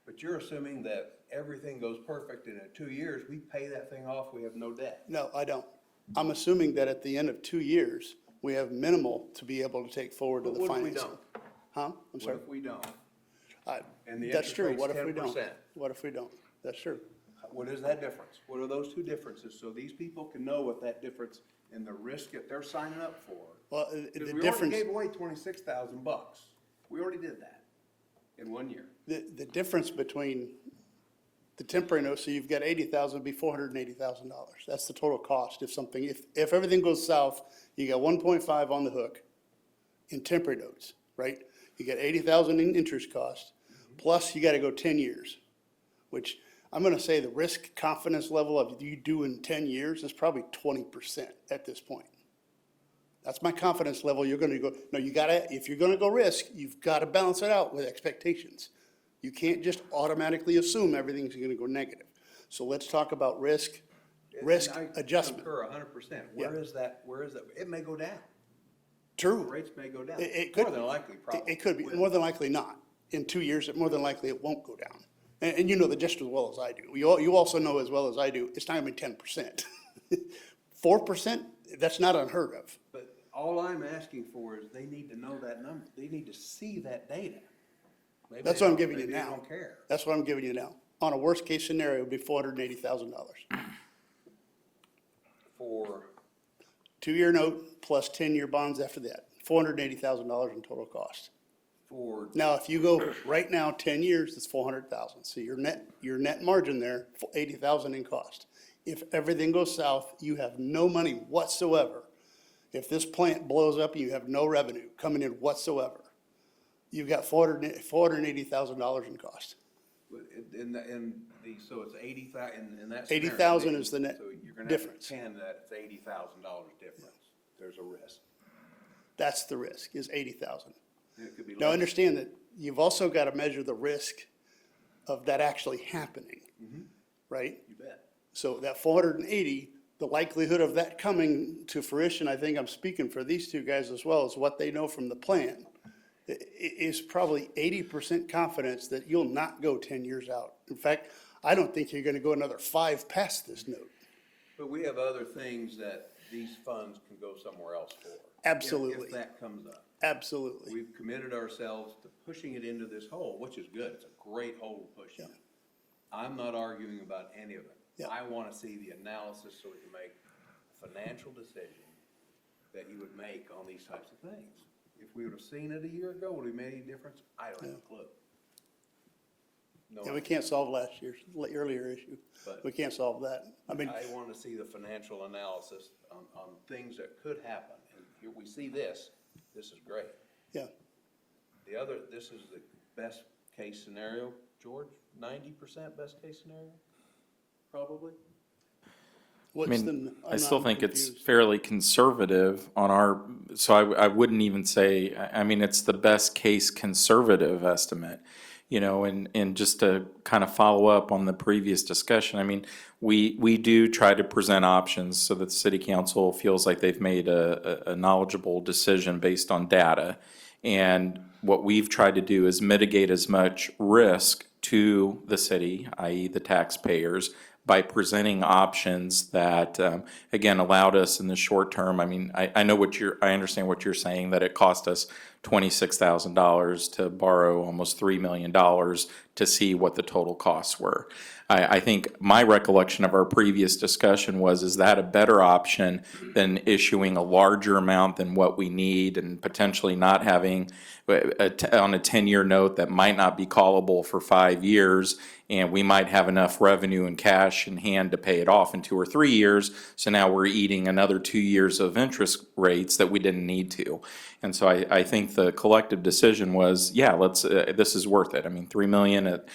But you're assuming that everything goes perfect and in 2 years, we pay that thing off, we have no debt. No, I don't. I'm assuming that at the end of 2 years, we have minimal to be able to take forward to But the what if we financing. don't? Huh? I'm What sorry. if we don't? And the That's interest true. rate's What if we don't? 10%? What if we don't? That's true. What is that difference? What are those two differences? So these people can know what that difference and the risk that they're signing up for. Well, Because the we already difference, gave away $26,000. We already did that in 1 year. the difference between the temporary note, so you've got 80,000, it'd be $480,000. That's the total cost. If everything goes south, you got 1.5 on the hook in temporary notes, right? You got 80,000 in interest cost, plus you gotta go 10 years, which I'm gonna say the risk confidence level of you doing 10 years is probably 20% at this point. That's my confidence level. You're gonna go, no, if you're gonna go risk, you've gotta balance it out with expectations. You can't just automatically assume everything's gonna go negative. So let's talk about risk And I adjustment. concur 100%. Where is that? It may go down. True. Rates may go down. It could More than be. likely, probably. It could be, will. more than likely not. In 2 years, more than likely it won't go down. And you know that just as well as I do. You also know as well as I do, it's not gonna be 10%. 4%, that's not unheard of. But all I'm asking for is they need to know that number. They need to see that data. Maybe That's they what I'm don't. giving you Maybe they now. don't care. That's what I'm giving you now. On a worst-case scenario, it'd be $480,000. For, 2-year note plus 10-year bonds after that, $480,000 in total cost. for, Now, if you go right now, 10 years, it's 400,000. So your net margin there, 80,000 in cost. If everything goes south, you have no money whatsoever If this plant blows up and you have no revenue coming in whatsoever, you've got $480,000 in cost. So it's 80,000, in that 80,000 is the net So you're gonna have difference. to pretend that it's $80,000 difference. There's a risk. That's the risk, is 80,000. And it could be Now, less. understand that you've also got to measure the risk of that actually happening, right? You bet. So that 480, the likelihood of that coming to fruition, I think I'm speaking for these two guys as well, is what they know from the plan, is probably 80% confidence that you'll not go 10 years out. In fact, I don't think you're going to go another 5 past this note. But we have other things that these funds can go somewhere else for. Absolutely. If that comes up. Absolutely. We've committed ourselves to pushing it into this hole, which is good. It's a great hole to push in. I'm not arguing about any of it. Yeah. I want to see the analysis so we can make a financial decision that you would make on these types of things. If we would have seen it a year ago, would it have made any difference? I don't have a clue. No, And we can't solve last year's, earlier issue. But- We can't solve that. I mean, I want to see the financial analysis on things that could happen. And here we see this. This is great. yeah, The other, this is the best case scenario, George, 90% best case scenario, probably? I what's mean, the? I I'm still not think it's confused. fairly conservative on our, so I wouldn't even say, I mean, it's the best case conservative estimate. You know, and just to kind of follow up on the previous discussion, I mean, we do try to present options so that the city council feels like they've made a knowledgeable decision based on data. And what we've tried to do is mitigate as much risk to the city, i.e. the taxpayers, by presenting options that, again, allowed us in the short term. I mean, I know I understand what you're saying, that it cost us $26,000 to borrow almost $3 million to see what the total costs were. I think my recollection of our previous discussion was, is that a better option than issuing a larger amount than what we need and potentially not having on a 10-year note that might not be callable for 5 years, and we might have enough revenue and cash in hand to pay it off in 2 or 3 years, so now we're eating another 2 years of interest rates that we didn't need to. And so I think the collective decision was, yeah, let's, this is worth it. I mean, $3 million at,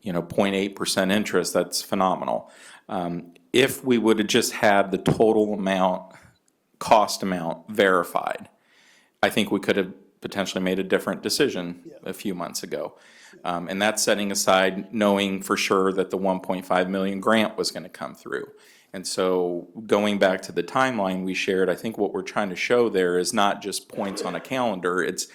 0.8% interest, that's phenomenal. If we would have just had the total amount, cost amount verified, I think we could have potentially made a different decision a few months ago. And that's setting aside knowing for sure that the 1.5 million grant was going to come through. And so going back to the timeline we shared, I think what we're trying to show there is not just points on a calendar, it's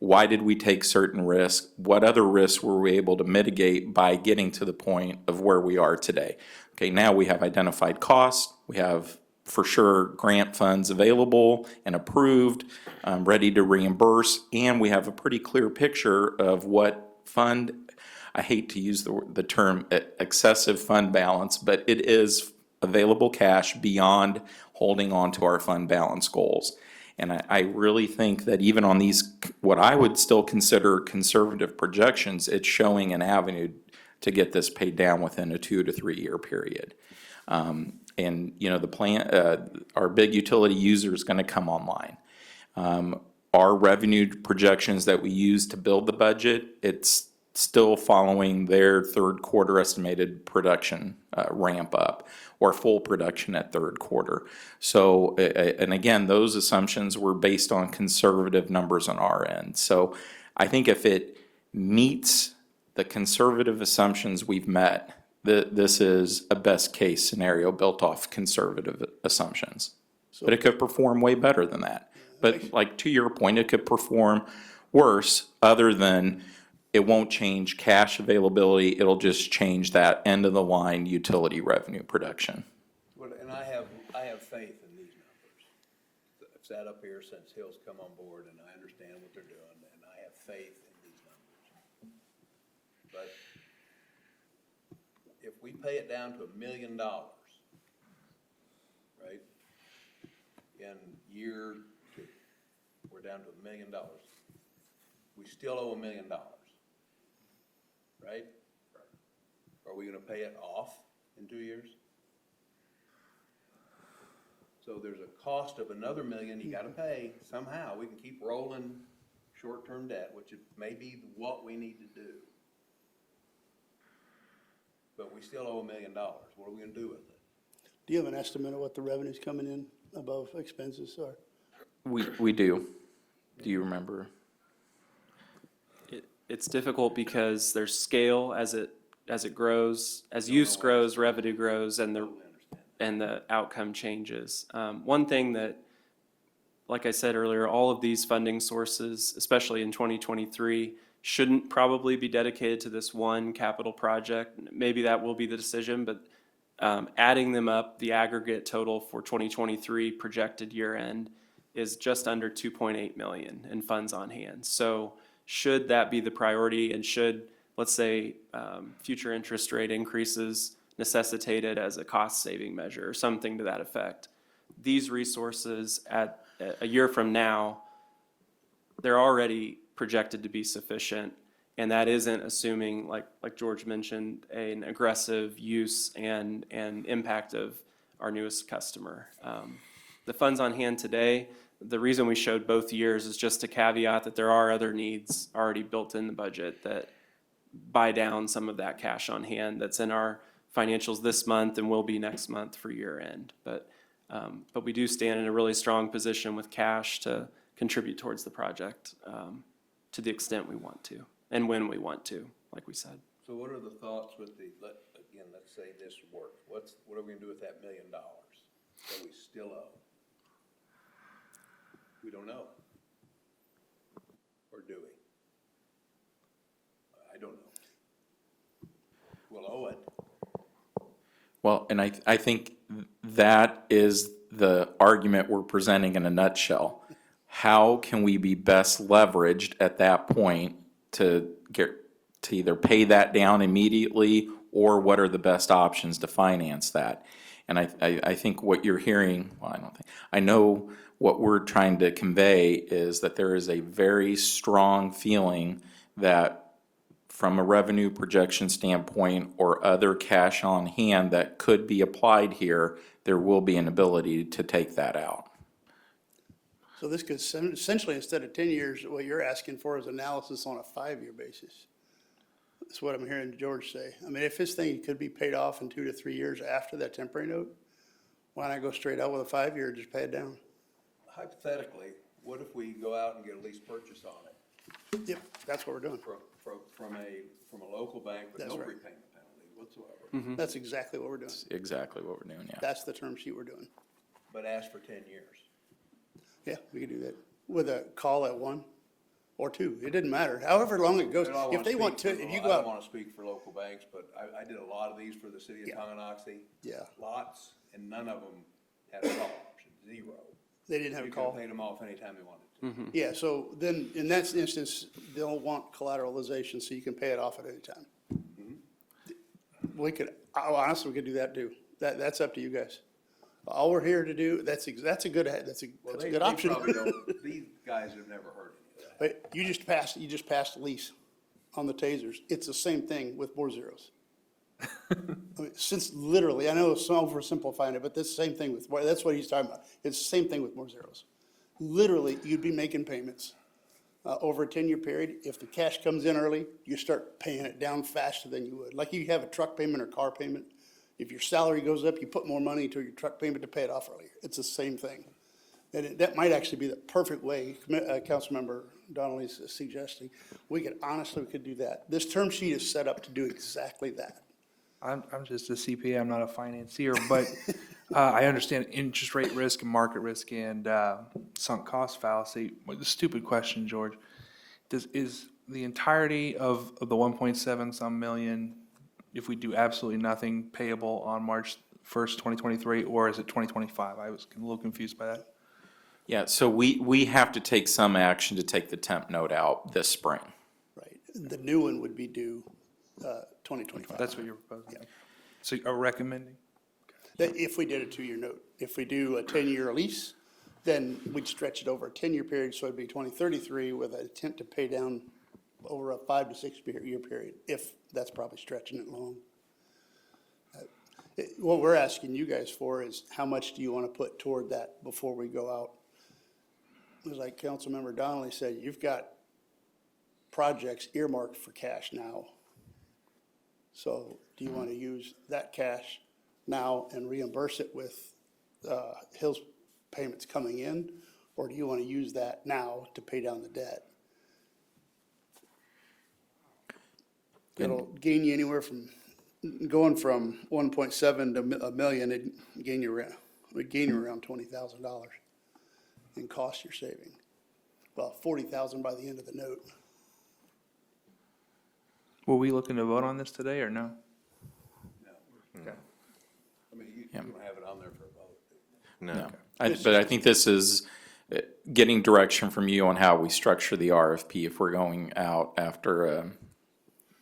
why did we take certain risks? What other risks were we able to mitigate by getting to the point of where we are today? Okay, now we have identified costs, we have for sure grant funds available and approved, ready to reimburse, and we have a pretty clear picture of what fund, I hate to use the term excessive fund balance, but it is available cash beyond holding on to our fund balance goals. And I really think that even on these, what I would still consider conservative projections, it's showing an avenue to get this paid down within a 2 to 3 year period. And, the plant, our big utility user is going to come online. Our revenue projections that we use to build the budget, it's still following their third quarter estimated production ramp up, or full production at third quarter. So, and again, those assumptions were based on conservative numbers on our end. So I think if it meets the conservative assumptions we've met, this is a best case scenario built off conservative assumptions. But it could perform way better than that. But like to your point, it could perform worse, other than it won't change cash availability, it'll just change that end of the line utility revenue production. Well, and I have faith in these numbers. I've sat up here since Hill's come on board, and I understand what they're doing, and I have faith in these numbers. But if we pay it down to $1 million, right, in year 2, we're down to $1 million. We still owe $1 million, right? Are we gonna pay it off in 2 years? So there's a cost of another million you gotta pay somehow. We can keep rolling short-term debt, which may be what we need to do. But we still owe $1 million. What are we gonna do with it? Do you have an estimate of what the revenue's coming in above expenses are? We do. Do you remember? It's difficult because there's scale as it grows, as use grows, revenue grows, and the outcome changes. One thing that, like I said earlier, all of these funding sources, especially in 2023, shouldn't probably be dedicated to this one capital project. Maybe that will be the decision, but adding them up, the aggregate total for 2023 projected year end is just under 2.8 million in funds on hand. So should that be the priority, and should, let's say, future interest rate increases necessitate it as a cost-saving measure or something to that effect, these resources at a year from now, they're already projected to be sufficient, and that isn't assuming, like George mentioned, an aggressive use and impact of our newest customer. The funds on hand today, the reason we showed both years is just to caveat that there are other needs already built in the budget that buy down some of that cash on hand that's in our financials this month and will be next month for year end. But we do stand in a really strong position with cash to contribute towards the project to the extent we want to and when we want to, like we said. So what are the thoughts with let's say this works. What are we gonna do with that $1 million that we still owe? We don't know. Or do we? I don't know. We'll owe it. Well, and I think that is the argument we're presenting in a nutshell. How can we be best leveraged at that point to either pay that down immediately, or what are the best options to finance that? And I think what you're hearing, I know what we're trying to convey is that there is a very strong feeling that from a revenue projection standpoint or other cash on hand that could be applied here, there will be an ability to take that out. So this could essentially, instead of 10 years, what you're asking for is analysis on a 5-year basis. That's what I'm hearing George say. I mean, if this thing could be paid off in 2 to 3 years after that temporary note, why not go straight out with a 5-year and just pay it down? Hypothetically, what if we go out and get a lease purchase on it Yep, that's what we're doing. from a local bank with That's no right. prepayment penalty whatsoever? That's exactly what we're doing. Exactly what we're doing, yeah. That's the term sheet we're doing. But ask for 10 years. Yeah, we could do that with a call at 1 or 2. It didn't matter. However long it goes. I don't If wanna they want to, speak for- if you I go don't out, wanna speak for local banks, but I did a lot of these for the city of Yeah. Tonganoxie. Yeah. Lots, and none of them had a call option, 0. they didn't have a You could have call. paid them off anytime they wanted to. Yeah, so then in that instance, they'll want collateralization so you can pay it off at any time. We could, honestly, we could do that too. That's up to you guys. All we're here to do, that's a good, that's a Well, good option. They probably don't, these guys have never heard any of that. But you just passed a lease on the tasers. It's the same thing with more zeros. I mean, since literally, I know it's oversimplifying it, but this same thing with, that's what he's talking about. It's the same thing with more zeros. Literally, you'd be making payments over a 10-year period. If the cash comes in early, you start paying it down faster than you would. Like you have a truck payment or car payment. If your salary goes up, you put more money into your truck payment to pay it off earlier. It's the same thing. And that might actually be the perfect way, Councilmember Donnelly's suggesting. We could do that. This term sheet is set up to do exactly that. I'm just a CPA, I'm not a financier, but I understand interest rate risk and market risk and sunk cost fallacy. Well, the stupid question, George, is the entirety of the 1.7 some million, if we do absolutely nothing, payable on March 1st, 2023, or is it 2025? I was a little confused by that. Yeah, so we have to take some action to take the temp note out this spring. Right. The new one would be due 2025. That's what you're proposing? So are recommending? That if we did a 2-year note. If we do a 10-year lease, then we'd stretch it over a 10-year period, so it'd be 2033 with an attempt to pay down over a 5 to 6 year period, if that's probably stretching it long. What we're asking you guys for is how much do you want to put toward that before we go out? It was like Councilmember Donnelly said, you've got projects earmarked for cash now. So do you want to use that cash now and reimburse it with Hill's payments coming in? Or do you want to use that now to pay down the debt? It'll gain you anywhere from, going from 1.7 to $1 million, it'd gain you around $20,000 in cost you're saving. Well, $40,000 by the end of the note. Were we looking to vote on this today or no? I mean, you don't have it on there for a vote. No. But I think this is getting direction from you on how we structure the RFP if we're going out after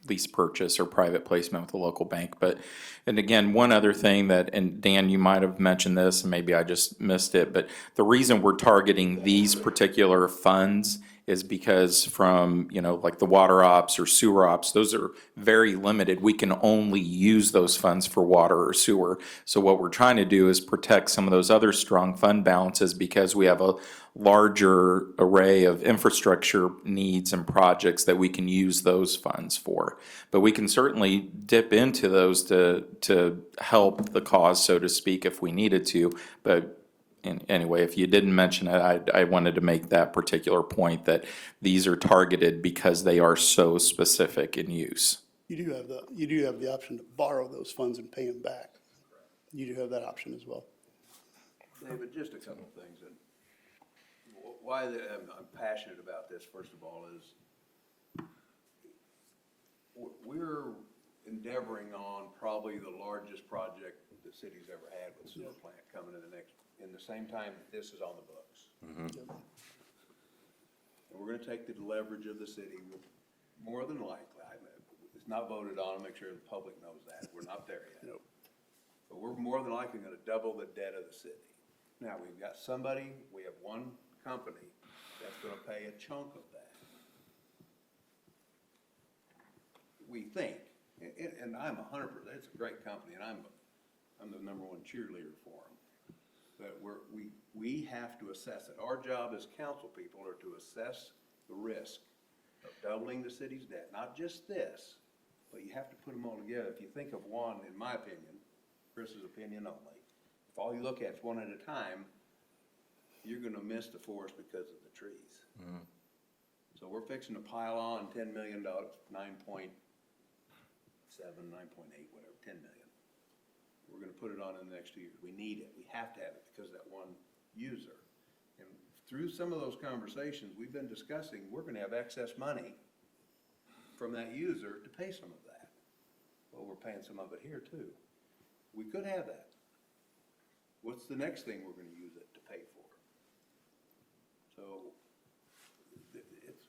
lease purchase or private placement with a local bank. But, and again, one other thing that, and Dan, you might have mentioned this, and maybe I just missed it, but the reason we're targeting these particular funds is because from, like the water ops or sewer ops, those are very limited. We can only use those funds for water or sewer. So what we're trying to do is protect some of those other strong fund balances because we have a larger array of infrastructure needs and projects that we can use those funds for. But we can certainly dip into those to help the cause, so to speak, if we needed to. But anyway, if you didn't mention it, I wanted to make that particular point that these are targeted because they are so specific in use. You do have the option to borrow those funds and pay them back. You do have that option as well. David, just a couple of things. And why I'm passionate about this, first of all, is we're endeavoring on probably the largest project the city's ever had with sewer plant coming in the same time that this is on the books. Yep. And we're gonna take the leverage of the city, more than likely. It's not voted on, make sure the public knows that, we're not there yet. Nope. But we're more than likely gonna double the debt of the city. Now, we have one company that's gonna pay a chunk of that. We think, and I'm 100%, it's a great company, and I'm the number one cheerleader for them. But we have to assess it. Our job as council people are to assess the risk of doubling the city's debt, not just this, but you have to put them all together. If you think of one, in my opinion, Chris's opinion only, if all you look at is one at a time, you're gonna miss the forest because of the trees. So we're fixing to pile on $10 million, 9.7, 9.8, whatever, 10 million. We're gonna put it on in the next 2 years. We need it. We have to have it because of that one user. And through some of those conversations we've been discussing, we're gonna have excess money from that user to pay some of that. Well, we're paying some of it here too. We could have that. What's the next thing we're gonna use it to pay for? So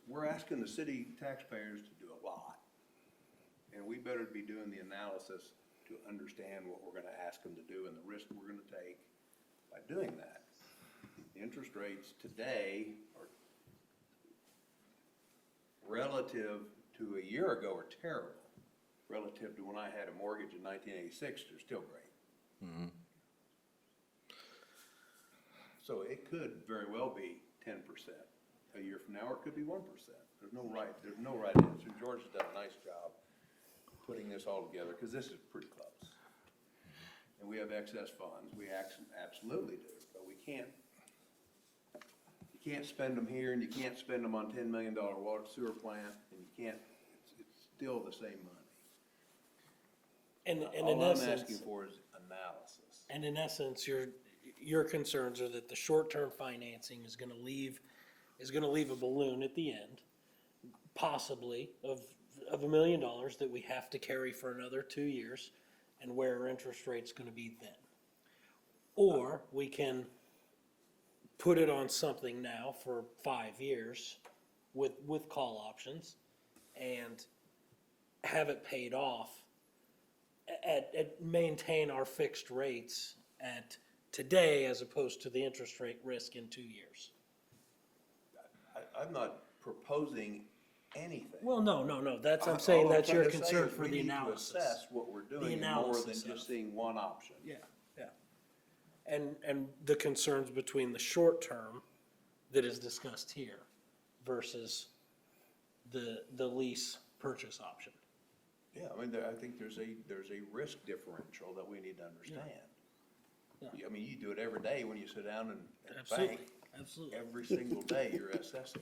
we're asking the city taxpayers to do a lot. And we better be doing the analysis to understand what we're gonna ask them to do and the risk we're gonna take by doing that. The interest rates today are relative to a year ago are terrible. Relative to when I had a mortgage in 1986, they're still great. So it could very well be 10% a year from now, or it could be 1%. There's no right answer. George has done a nice job putting this all together, because this is pretty close. And we have excess funds, we absolutely do, but you can't spend them here, and you can't spend them on $10 million water sewer plant, and you can't, it's still the same money. And in All I'm essence, asking for is analysis. and in essence, your concerns are that the short-term financing is gonna leave a balloon at the end, possibly of $1 million that we have to carry for another 2 years, and where our interest rate's gonna be then. Or we can put it on something now for 5 years with call options and have it paid off maintain our fixed rates at today as opposed to the interest rate risk in 2 years. I'm not proposing anything. Well, no, that's, I'm saying that's your All I'm trying to say concern is for we the need to analysis. assess what we're doing more than analysis just of- seeing one option. Yeah. And the concerns between the short term that is discussed here versus the lease purchase option. Yeah, I mean, I think there's a risk differential that we need to understand. Yeah. I mean, you do it every day when you sit down and Absolutely, bank. absolutely. Every single day you're assessing.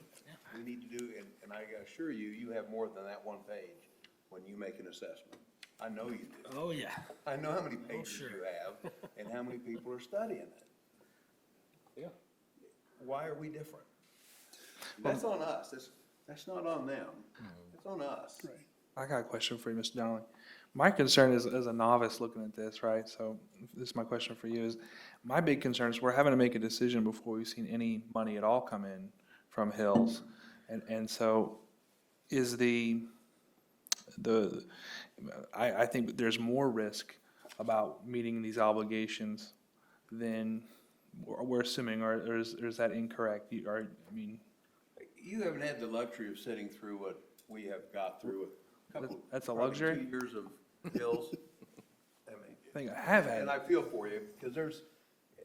We need to do, and I assure you, you have more than that one page when you make an assessment. I know you do. Oh, yeah. I know how many pages sure. you have and how many people are studying it. Yeah. Why are we different? That's on us. That's not on them. It's on us. Right. I got a question for you, Mr. Donnelly. My concern is, as a novice looking at this, right, so this is my question for you, is my big concern is we're having to make a decision before we've seen any money at all come in from Hills. And so is I think there's more risk about meeting these obligations than we're assuming, or is that incorrect? You haven't had the luxury of sitting through what we have got through a couple. That's a probably luxury? 2 years of Hills. I mean, I think I have had. and I feel for you, because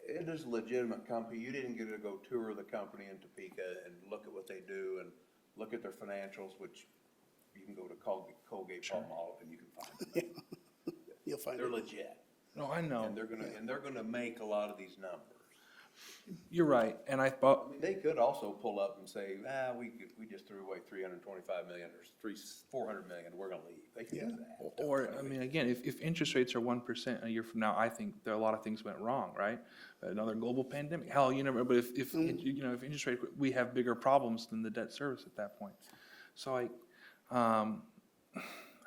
it is a legitimate company. You didn't get to go tour the company in Topeka and look at what they do and look at their financials, which you can go to Colgate Palmolive and you can find them. You'll find They're it. legit. No, I know. And they're gonna make a lot of these numbers. You're right, and I thought, I mean, they could also pull up and say, we just threw away 325 million or 400 million, we're gonna leave. They can do that. or, I mean, again, if interest rates are 1% a year from now, I think there are a lot of things went wrong, right? Another global pandemic, hell, you never, but if interest rate, we have bigger problems than the debt service at that point. So I don't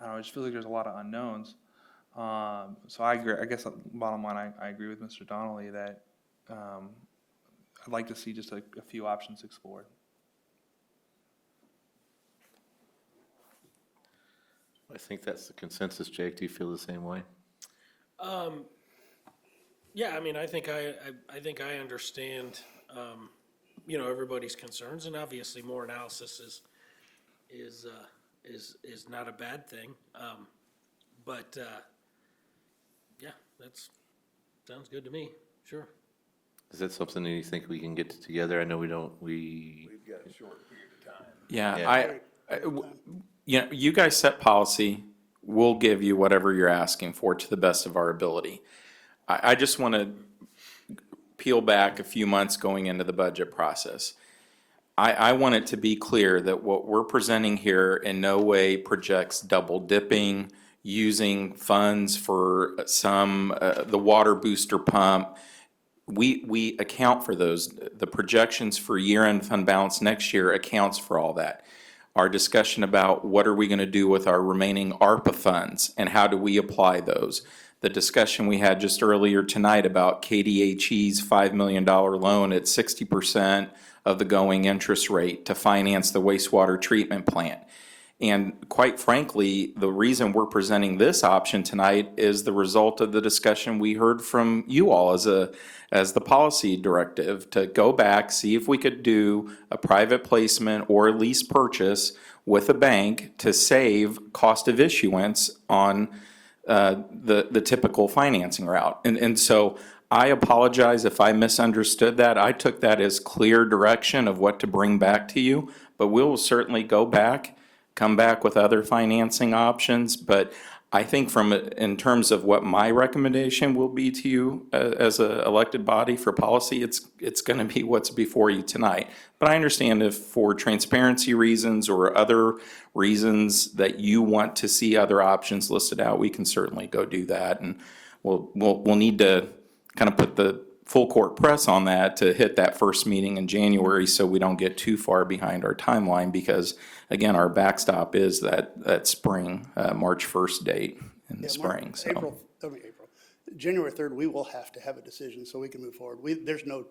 know, it just feels like there's a lot of unknowns. So I agree, I guess, bottom line, I agree with Mr. Donnelly that, I'd like to see just a few options explored. I think that's the consensus. Jake, do you feel the same way? Yeah, I mean, I think I understand, everybody's concerns, and obviously more analysis is not a bad thing. But, yeah, sounds good to me, sure. Is that something that you think we can get together? I know we, We've got a short period of time. Yeah, you guys set policy. We'll give you whatever you're asking for to the best of our ability. I just want to peel back a few months going into the budget process. I want it to be clear that what we're presenting here in no way projects double dipping, using funds for the water booster pump. We account for those. The projections for year-end fund balance next year accounts for all that. Our discussion about what are we going to do with our remaining ARPA funds and how do we apply those. The discussion we had just earlier tonight about KDHE's $5 million loan at 60% of the going interest rate to finance the wastewater treatment plant. And quite frankly, the reason we're presenting this option tonight is the result of the discussion we heard from you all as the policy directive to go back, see if we could do a private placement or lease purchase with a bank to save cost of issuance on the typical financing route. And so I apologize if I misunderstood that. I took that as clear direction of what to bring back to you, but we'll certainly go back, come back with other financing options. But I think in terms of what my recommendation will be to you as an elected body for policy, it's going to be what's before you tonight. But I understand if for transparency reasons or other reasons that you want to see other options listed out, we can certainly go do that. And we'll need to kind of put the full court press on that to hit that first meeting in January so we don't get too far behind our timeline because, again, our backstop is that spring, March 1st date in the spring. So April. January 3rd, we will have to have a decision so we can move forward. There's no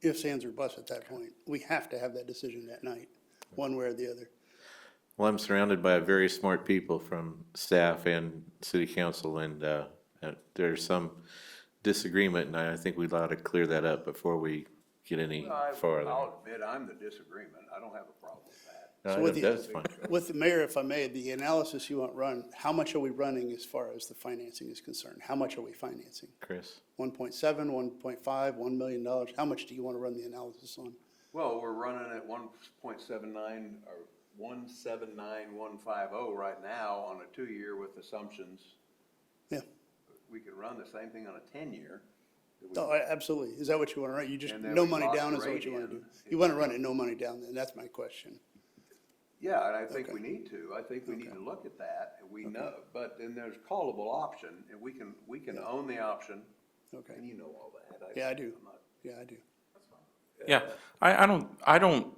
ifs, ands, or buts at that point. We have to have that decision that night, one way or the other. Well, I'm surrounded by very smart people from staff and city council, and there's some disagreement, and I think we'd ought to clear that up before we get any farther. I'll admit I'm the disagreement. I don't have a problem with that. No, So with item the- does fund. With the mayor, if I may, the analysis you want run, how much are we running as far as the financing is concerned? How much are we financing? Chris? 1.7, 1.5, $1 million? How much do you want to run the analysis on? Well, we're running at 1.79 or 179,150 right now on a 2-year with assumptions. Yeah. We could run the same thing on a 10-year. Oh, absolutely. Is that what you want to run? You just, And then no we money lock down the is what rate you want to in. do? You want to run it no money down then? That's my question. Yeah, and I think Okay. we need to. I think we need to look at that, and we know, but then there's callable option, and we can own the option, Okay. and you know all that. Yeah, I do. I'm not- Yeah, I do. Yeah, I don't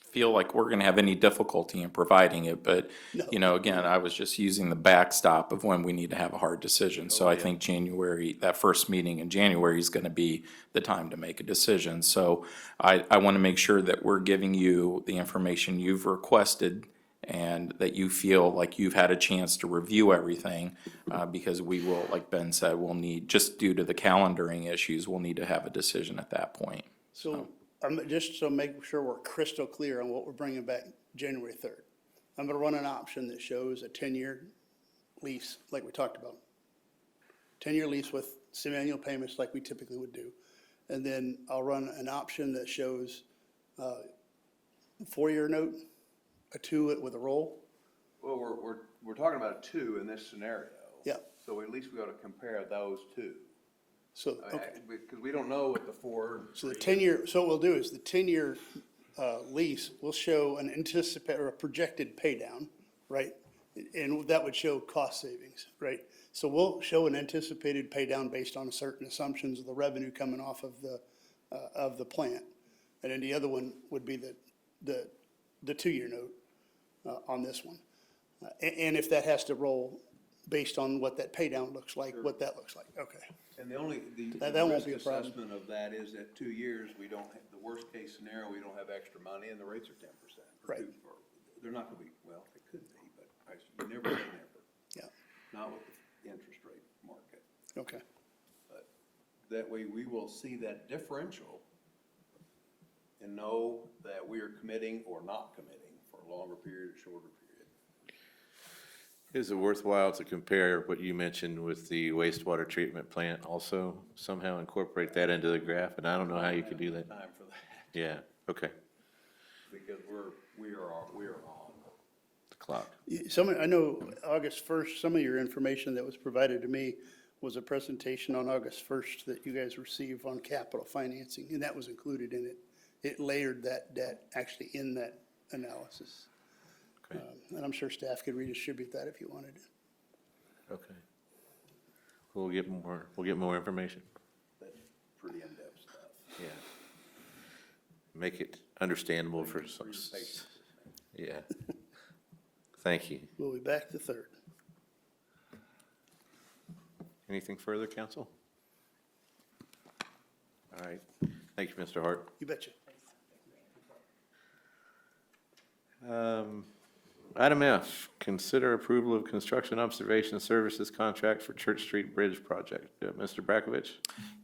feel like we're gonna have any difficulty in providing it, but, you know, again, I was just using the backstop of when we need to have a hard decision. So I think January, that first meeting in January is gonna be the time to make a decision. So I wanna make sure that we're giving you the information you've requested and that you feel like you've had a chance to review everything, because we will, like Ben said, we'll need, just due to the calendaring issues, we'll need to have a decision at that point. So, just so make sure we're crystal clear on what we're bringing back January 3rd. I'm going to run an option that shows a 10-year lease, like we talked about. 10-year lease with semi-annual payments like we typically would do. And then I'll run an option that shows a 4-year note, a 2 with a roll. Well, we're talking about a 2 in this scenario. Yeah. So at least we ought to compare those two. So, I mean, okay. Because we don't know what the 4. So the 10-year, so what we'll do is the 10-year lease will show an anticipated or a projected pay down, right? And that would show cost savings, right? So we'll show an anticipated pay down based on certain assumptions of the revenue coming off of the plant. And then the other one would be the 2-year note on this one. And if that has to roll based on what that pay down looks like, what that looks like, okay. And the That the won't risk be a problem. assessment of that is that 2 years, we don't, have the worst case scenario, we don't have extra money and the rates are 10%. Right. They're not gonna be, well, they could be, but you never say never, Yeah, not with the interest rate market. okay. But that way, we will see that differential and know that we are committing or not committing for a longer period or shorter period. Is it worthwhile to compare what you mentioned with the wastewater treatment plant also? Somehow incorporate that into the graph, and I don't know how you could do that. Time for that, Yeah, okay, because we are on. the clock. I know August 1st, some of your information that was provided to me was a presentation on August 1st that you guys received on capital financing, and that was included in it. It layered that debt actually in that analysis. Okay. And I'm sure staff could redistribute that if you wanted. Okay. We'll get more information. That's pretty in-depth stuff. Yeah. Make it understandable for some, Read the papers. yeah. Thank you. We'll be back the 3rd. Anything further, council? All right. Thank you, Mr. Hart. You betcha. Item F, consider approval of construction observation services contract for Church Street Bridge project. Mr. Brakovich?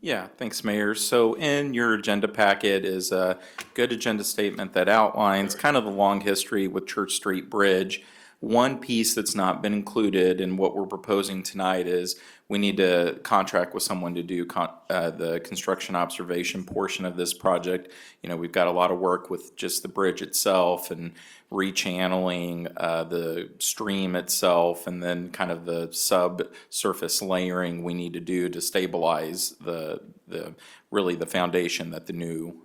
Yeah, thanks, Mayor. So in your agenda packet is a good agenda statement that outlines kind of the long history with Church Street Bridge. One piece that's not been included in what we're proposing tonight is we need to contract with someone to do the construction observation portion of this project. You know, we've got a lot of work with just the bridge itself and rechanneling the stream itself, and then kind of the subsurface layering we need to do to stabilize the really the foundation that the new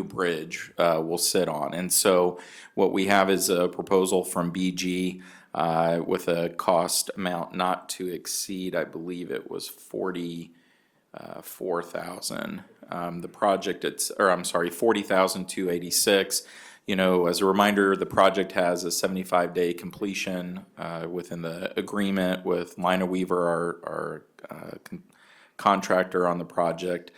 bridge will sit on. And so what we have is a proposal from BG with a cost amount not to exceed, I believe it was $44,000. The project, $40,286. You know, as a reminder, the project has a 75-day completion within the agreement with Lina Weaver, our contractor on the project.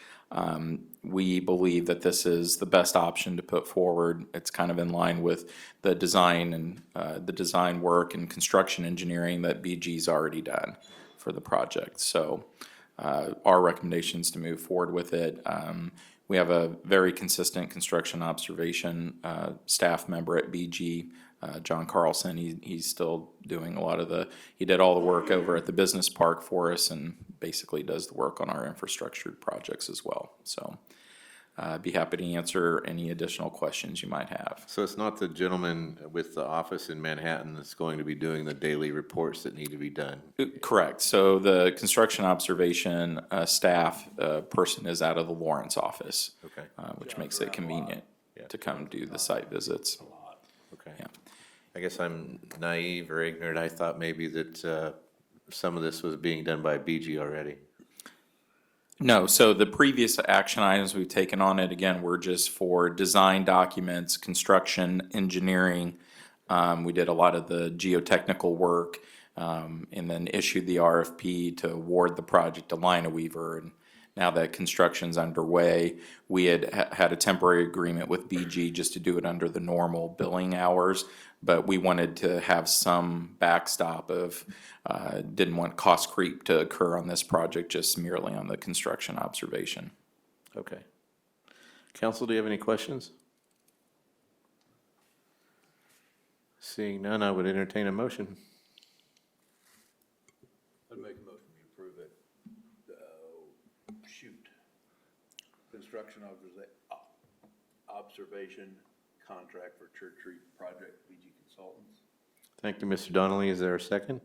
We believe that this is the best option to put forward. It's kind of in line with the design and the design work and construction engineering that BG's already done for the project. So our recommendation is to move forward with it. We have a very consistent construction observation staff member at BG John Carlson, he's still doing a lot of he did all the work over at the business park for us and basically does the work on our infrastructure projects as well. So I'd be happy to answer any additional questions you might have. So it's not the gentleman with the office in Manhattan that's going to be doing the daily reports that need to be done? Correct. So the construction observation staff person is out of the Lawrence office. Okay. Which makes it convenient to come do the site visits. Okay. Yeah. I guess I'm naive or ignorant. I thought maybe that some of this was being done by BG already. No, so the previous action items we've taken on it, again, were just for design documents, construction, engineering. We did a lot of the geotechnical work, and then issued the RFP to award the project to Lina Weaver. And now that construction's underway, we had a temporary agreement with BG just to do it under the normal billing hours. But we wanted to have some backstop of, didn't want cost creep to occur on this project, just merely on the construction observation. Okay. Council, do you have any questions? Seeing none, I would entertain a motion. I'd make a motion to approve it. Construction observation contract for Church Street Project, BG Consultants. Thank you, Mr. Donnelly. Is there a second?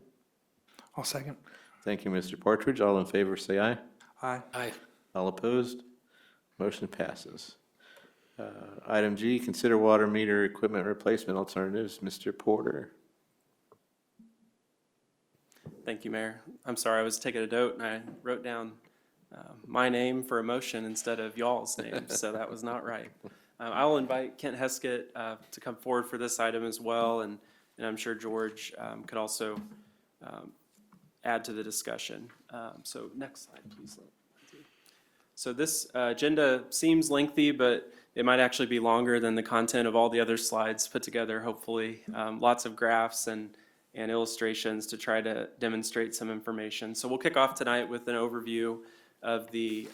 I'll second. Thank you, Mr. Partridge. All in favor, say aye. Aye. Aye. All opposed? Motion passes. Item G, consider water meter equipment replacement alternatives. Mr. Porter. Thank you, Mayor. I'm sorry, I was taking a note and I wrote down my name for a motion instead of y'all's name, so that was not right. I'll invite Kent Heskett to come forward for this item as well, and I'm sure George could also add to the discussion. So next slide, please. So this agenda seems lengthy, but it might actually be longer than the content of all the other slides put together, hopefully. Lots of graphs and illustrations to try to demonstrate some information. So we'll kick off tonight with an overview of the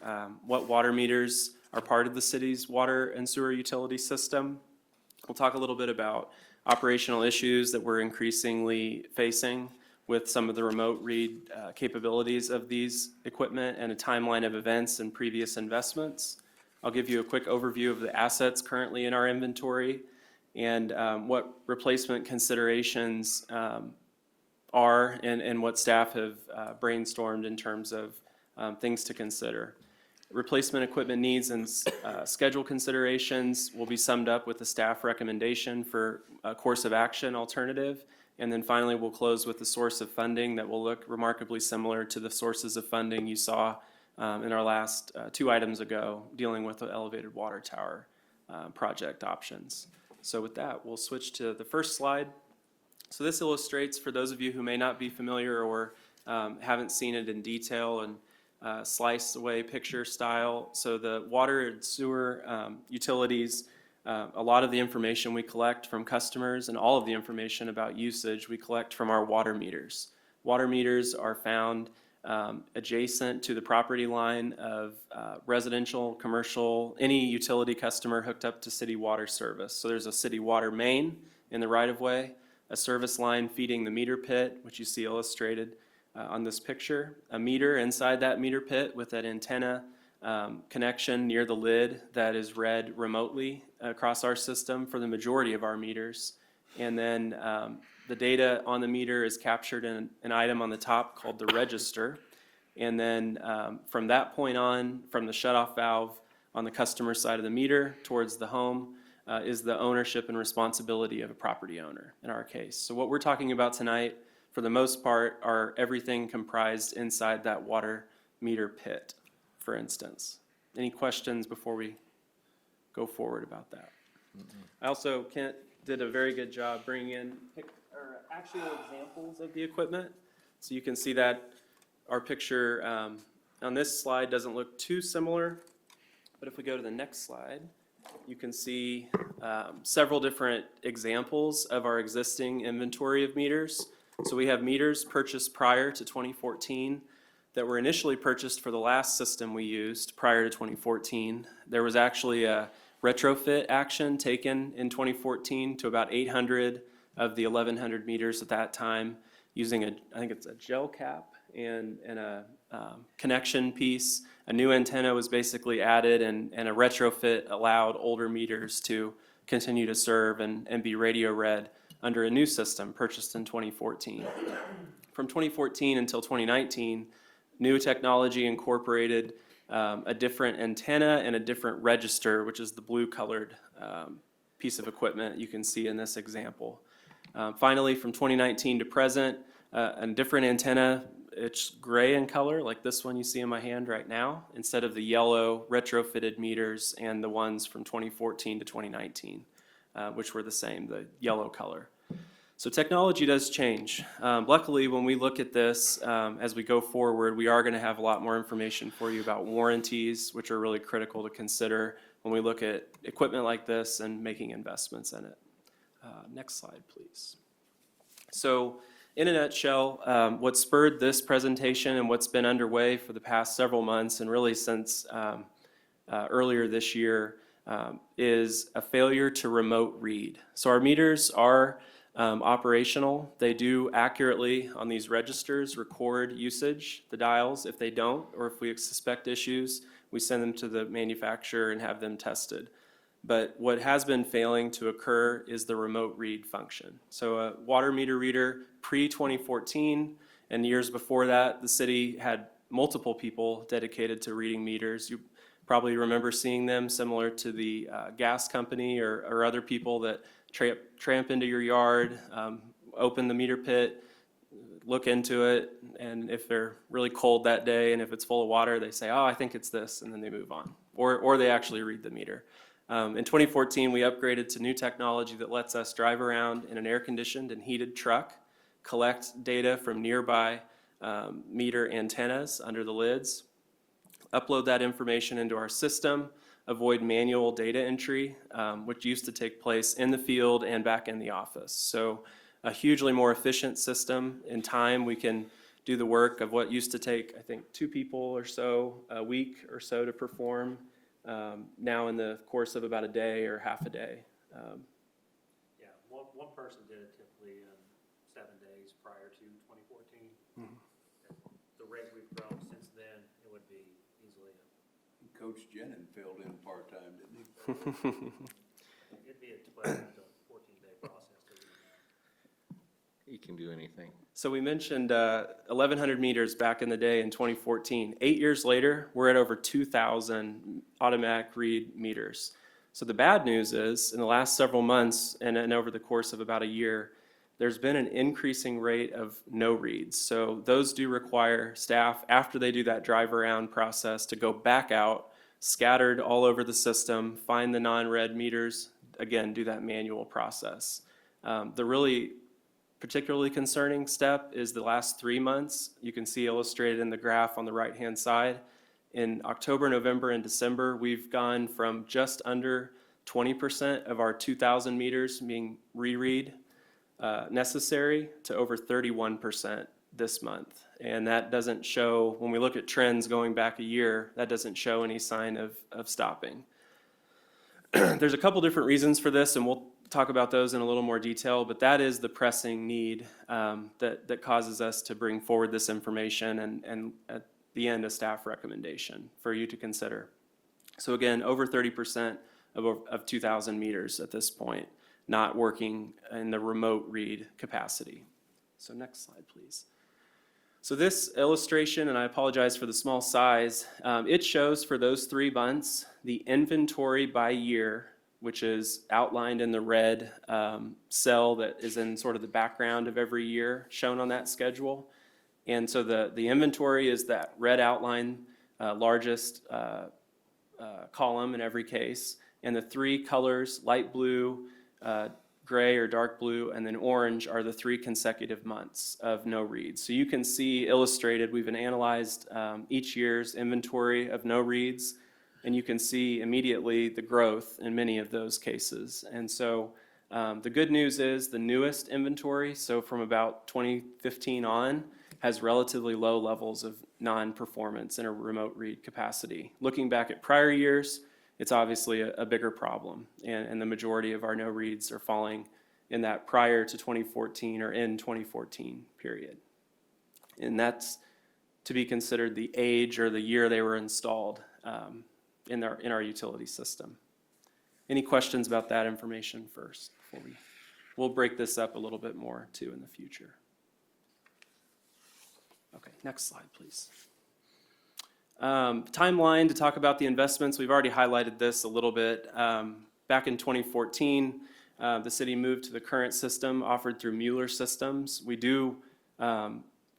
what water meters are part of the city's water and sewer utility system. We'll talk a little bit about operational issues that we're increasingly facing with some of the remote read capabilities of these equipment and a timeline of events and previous investments. I'll give you a quick overview of the assets currently in our inventory and what replacement considerations are and what staff have brainstormed in terms of things to consider. Replacement equipment needs and schedule considerations will be summed up with the staff recommendation for a course of action alternative. And then finally, we'll close with the source of funding that will look remarkably similar to the sources of funding you saw in our last two items ago, dealing with the elevated water tower project options. So with that, we'll switch to the first slide. So this illustrates, for those of you who may not be familiar or haven't seen it in detail and slice away picture style. So the water and sewer utilities, a lot of the information we collect from customers and all of the information about usage we collect from our water meters. Water meters are found adjacent to the property line of residential, commercial, any utility customer hooked up to city water service. So there's a city water main in the right-of-way, a service line feeding the meter pit, which you see illustrated on this picture, a meter inside that meter pit with that antenna connection near the lid that is read remotely across our system for the majority of our meters. And then the data on the meter is captured in an item on the top called the register. And then from that point on, from the shutoff valve on the customer side of the meter towards the home is the ownership and responsibility of a property owner in our case. So what we're talking about tonight, for the most part, are everything comprised inside that water meter pit, for instance. Any questions before we go forward about that? I also, Kent did a very good job bringing in actual examples of the equipment. So you can see that our picture on this slide doesn't look too similar, but if we go to the next slide, you can see several different examples of our existing inventory of meters. So we have meters purchased prior to 2014 that were initially purchased for the last system we used prior to 2014. There was actually a retrofit action taken in 2014 to about 800 of the 1,100 meters at that time using I think it's a gel cap and a connection piece. A new antenna was basically added, and a retrofit allowed older meters to continue to serve and be radio read under a new system purchased in 2014. From 2014 until 2019, new technology incorporated a different antenna and a different register, which is the blue colored piece of equipment you can see in this example. Finally, from 2019 to present, a different antenna. It's gray in color, like this one you see in my hand right now, instead of the yellow retrofitted meters and the ones from 2014 to 2019, which were the same, the yellow color. So technology does change. Luckily, when we look at this as we go forward, we are going to have a lot more information for you about warranties, which are really critical to consider when we look at equipment like this and making investments in it. Next slide, please. So in a nutshell, what spurred this presentation and what's been underway for the past several months and really since earlier this year is a failure to remote read. So our meters are operational. They do accurately on these registers record usage, the dials. If they don't, or if we suspect issues, we send them to the manufacturer and have them tested. But what has been failing to occur is the remote read function. So a water meter reader pre-2014 and years before that, the city had multiple people dedicated to reading meters. You probably remember seeing them similar to the gas company or other people that tramp into your yard, open the meter pit, look into it, and if they're really cold that day and if it's full of water, they say, oh, I think it's this, and then they move on. Or they actually read the meter. In 2014, we upgraded to new technology that lets us drive around in an air-conditioned and heated truck, collect data from nearby meter antennas under the lids, upload that information into our system, avoid manual data entry, which used to take place in the field and back in the office. So a hugely more efficient system. In time, we can do the work of what used to take, I think, 2 people or so a week or so to perform, now in the course of about a day or half a day. Yeah, one person did it typically in 7 days prior to 2014. At the rate we've grown since then, it would be easily, Coach Jenin filled in part-time, didn't he? it'd be a 12 to 14-day process to read that. He can do anything. So we mentioned 1,100 meters back in the day in 2014. 8 years later, we're at over 2,000 automatic read meters. So the bad news is, in the last several months and over the course of about a year, there's been an increasing rate of no reads. So those do require staff, after they do that drive around process, to go back out, scattered all over the system, find the non-read meters, again, do that manual process. The really particularly concerning step is the last 3 months. You can see illustrated in the graph on the right-hand side. In October, November, and December, we've gone from just under 20% of our 2,000 meters being reread necessary to over 31% this month. And that doesn't show, when we look at trends going back a year, that doesn't show any sign of stopping. There's a couple different reasons for this, and we'll talk about those in a little more detail, but that is the pressing need that causes us to bring forward this information and at the end, a staff recommendation for you to consider. So again, over 30% of 2,000 meters at this point not working in the remote read capacity. So next slide, please. So this illustration, and I apologize for the small size, it shows for those 3 months the inventory by year, which is outlined in the red cell that is in sort of the background of every year shown on that schedule. And so the inventory is that red outline, largest column in every case. And the 3 colors, light blue, gray or dark blue, and then orange are the 3 consecutive months of no reads. So you can see illustrated, we've analyzed each year's inventory of no reads, and you can see immediately the growth in many of those cases. And so the good news is the newest inventory, so from about 2015 on, has relatively low levels of non-performance in a remote read capacity. Looking back at prior years, it's obviously a bigger problem, and the majority of our no reads are falling in that prior to 2014 or in 2014 period. And that's to be considered the age or the year they were installed in our utility system. Any questions about that information first? We'll break this up a little bit more too in the future. Okay, next slide, please. Timeline to talk about the investments. We've already highlighted this a little bit. Back in 2014, the city moved to the current system offered through Mueller Systems. We do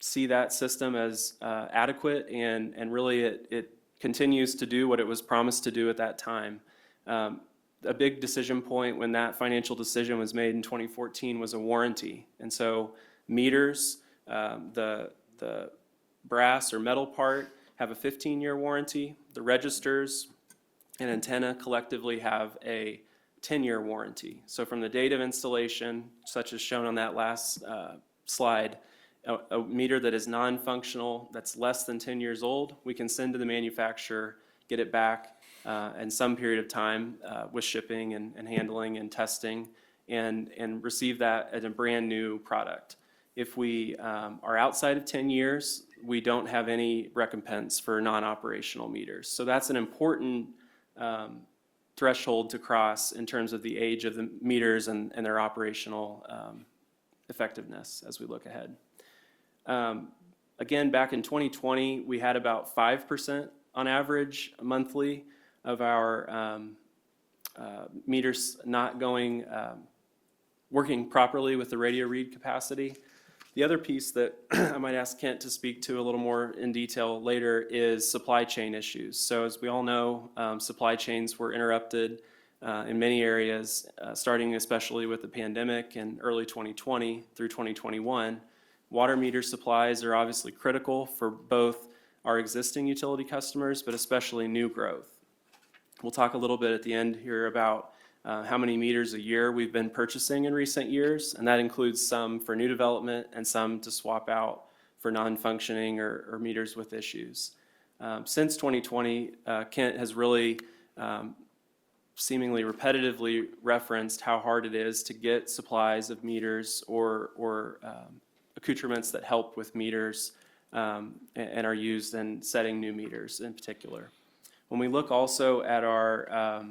see that system as adequate, and really it continues to do what it was promised to do at that time. A big decision point when that financial decision was made in 2014 was a warranty. And so meters, the brass or metal part have a 15-year warranty. The registers and antenna collectively have a 10-year warranty. So from the date of installation, such as shown on that last slide, a meter that is non-functional, that's less than 10 years old, we can send to the manufacturer, get it back in some period of time with shipping and handling and testing, and receive that as a brand new product. If we are outside of 10 years, we don't have any recompense for non-operational meters. So that's an important threshold to cross in terms of the age of the meters and their operational effectiveness as we look ahead. Again, back in 2020, we had about 5% on average monthly of our meters not going, working properly with the radio read capacity. The other piece that I might ask Kent to speak to a little more in detail later is supply chain issues. So as we all know, supply chains were interrupted in many areas, starting especially with the pandemic in early 2020 through 2021. Water meter supplies are obviously critical for both our existing utility customers, but especially new growth. We'll talk a little bit at the end here about how many meters a year we've been purchasing in recent years, and that includes some for new development and some to swap out for non-functioning or meters with issues. Since 2020, Kent has really seemingly repetitively referenced how hard it is to get supplies of meters or accoutrements that help with meters and are used in setting new meters in particular. When we look also at our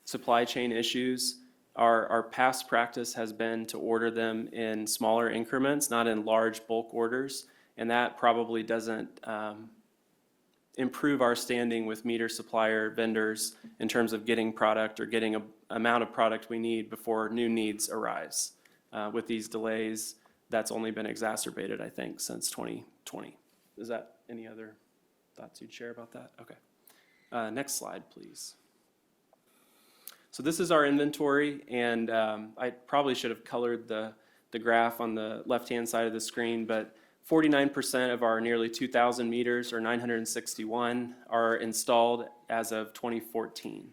supply chain issues, our past practice has been to order them in smaller increments, not in large bulk orders, and that probably doesn't improve our standing with meter supplier vendors in terms of getting product or getting an amount of product we need before new needs arise. With these delays, that's only been exacerbated, I think, since 2020. Is that any other thoughts you'd share about that? Okay. Next slide, please. So this is our inventory, and I probably should have colored the graph on the left-hand side of the screen, but 49% of our nearly 2,000 meters, or 961, are installed as of 2014.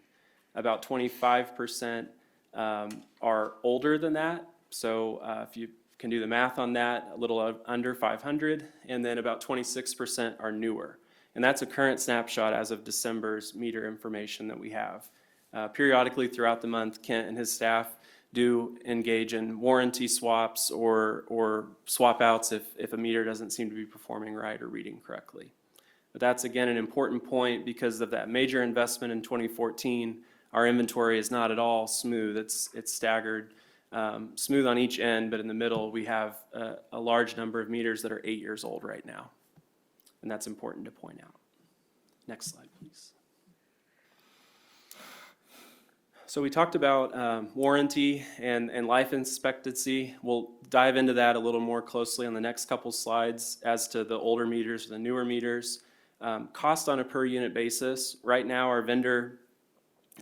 About 25% are older than that, so if you can do the math on that, a little under 500, and then about 26% are newer. And that's a current snapshot as of December's meter information that we have. Periodically throughout the month, Kent and his staff do engage in warranty swaps or swap outs if a meter doesn't seem to be performing right or reading correctly. But that's again an important point because of that major investment in 2014. Our inventory is not at all smooth. It's staggered, smooth on each end, but in the middle we have a large number of meters that are 8 years old right now. And that's important to point out. Next slide, please. So we talked about warranty and life expectancy. We'll dive into that a little more closely on the next couple slides as to the older meters, the newer meters. Cost on a per unit basis. Right now our vendor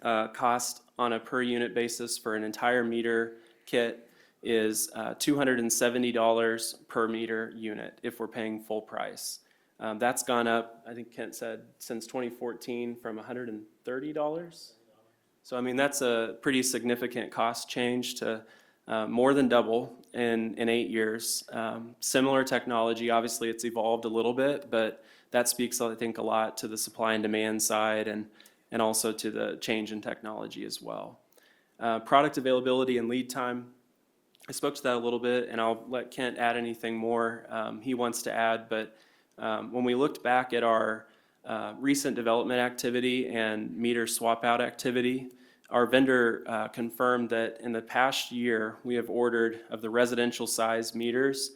cost on a per unit basis for an entire meter kit is $270 per meter unit if we're paying full price. That's gone up, I think Kent said, since 2014 from $130. So I mean, that's a pretty significant cost change to more than double in 8 years. Similar technology, obviously it's evolved a little bit, but that speaks, I think, a lot to the supply and demand side and also to the change in technology as well. Product availability and lead time. I spoke to that a little bit, and I'll let Kent add anything more he wants to add, but when we looked back at our recent development activity and meter swap out activity, our vendor confirmed that in the past year, we have ordered of the residential size meters,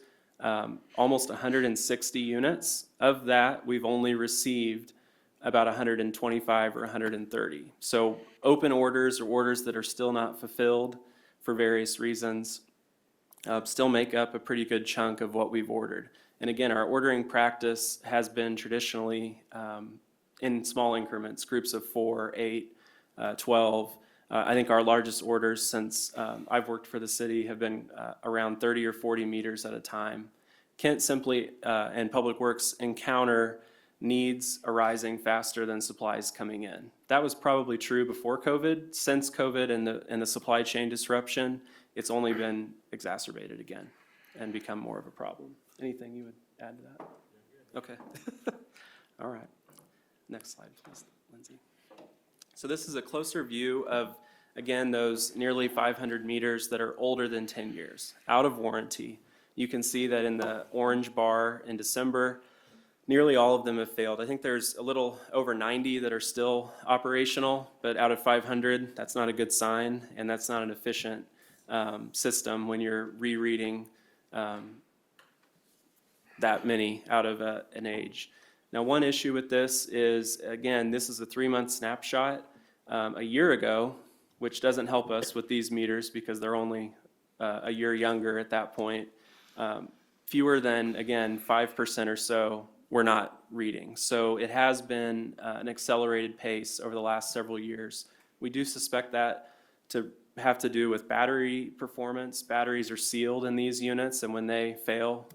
almost 160 units. Of that, we've only received about 125 or 130. So open orders or orders that are still not fulfilled for various reasons still make up a pretty good chunk of what we've ordered. And again, our ordering practice has been traditionally in small increments, groups of 4, 8, 12. I think our largest orders since I've worked for the city have been around 30 or 40 meters at a time. Kent simply and Public Works encounter needs arising faster than supplies coming in. That was probably true before COVID. Since COVID and the supply chain disruption, it's only been exacerbated again and become more of a problem. Anything you would add to that? Okay. All right. Next slide, please, Lindsay. So this is a closer view of, again, those nearly 500 meters that are older than 10 years, out of warranty. You can see that in the orange bar in December, nearly all of them have failed. I think there's a little over 90 that are still operational, but out of 500, that's not a good sign, and that's not an efficient system when you're rereading that many out of an age. Now, one issue with this is, again, this is a 3-month snapshot. A year ago, which doesn't help us with these meters because they're only a year younger at that point, fewer than, again, 5% or so were not reading. So it has been an accelerated pace over the last several years. We do suspect that to have to do with battery performance. Batteries are sealed in these units, and when they fail,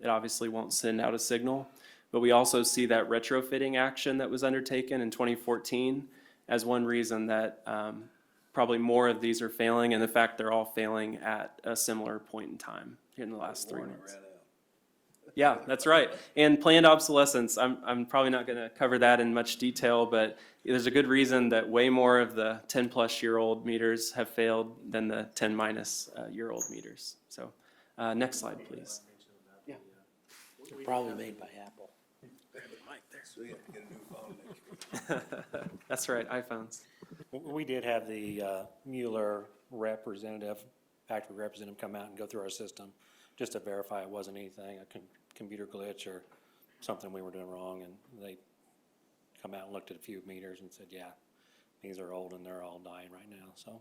it obviously won't send out a signal. But we also see that retrofitting action that was undertaken in 2014 as one reason that probably more of these are failing, and the fact they're all failing at a similar point in time in the last 3 months. Yeah, that's right. And planned obsolescence, I'm probably not going to cover that in much detail, but there's a good reason that way more of the 10-plus-year-old meters have failed than the 10-minus-year-old meters. So next slide, please. Probably made by Apple. So you have to get a new phone next week. That's right, iPhones. We did have the Mueller representative, factory representative, come out and go through our system just to verify it wasn't anything, a computer glitch or something we were doing wrong. And they come out and looked at a few meters and said, yeah, these are old and they're all dying right now, so.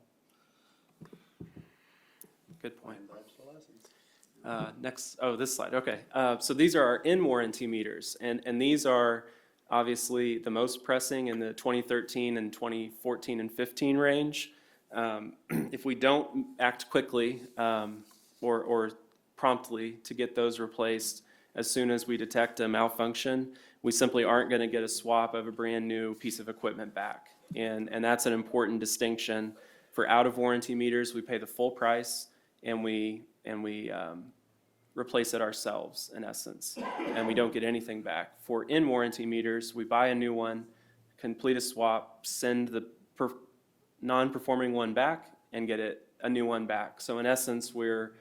Good point. Next, this slide, okay. So these are our in-warranty meters, and these are obviously the most pressing in the 2013 and 2014 and 15 range. If we don't act quickly or promptly to get those replaced as soon as we detect a malfunction, we simply aren't going to get a swap of a brand new piece of equipment back. And that's an important distinction. For out-of-warranty meters, we pay the full price, and we replace it ourselves, in essence, and we don't get anything back. For in-warranty meters, we buy a new one, complete a swap, send the non-performing one back, and get a new one back. So in essence, we're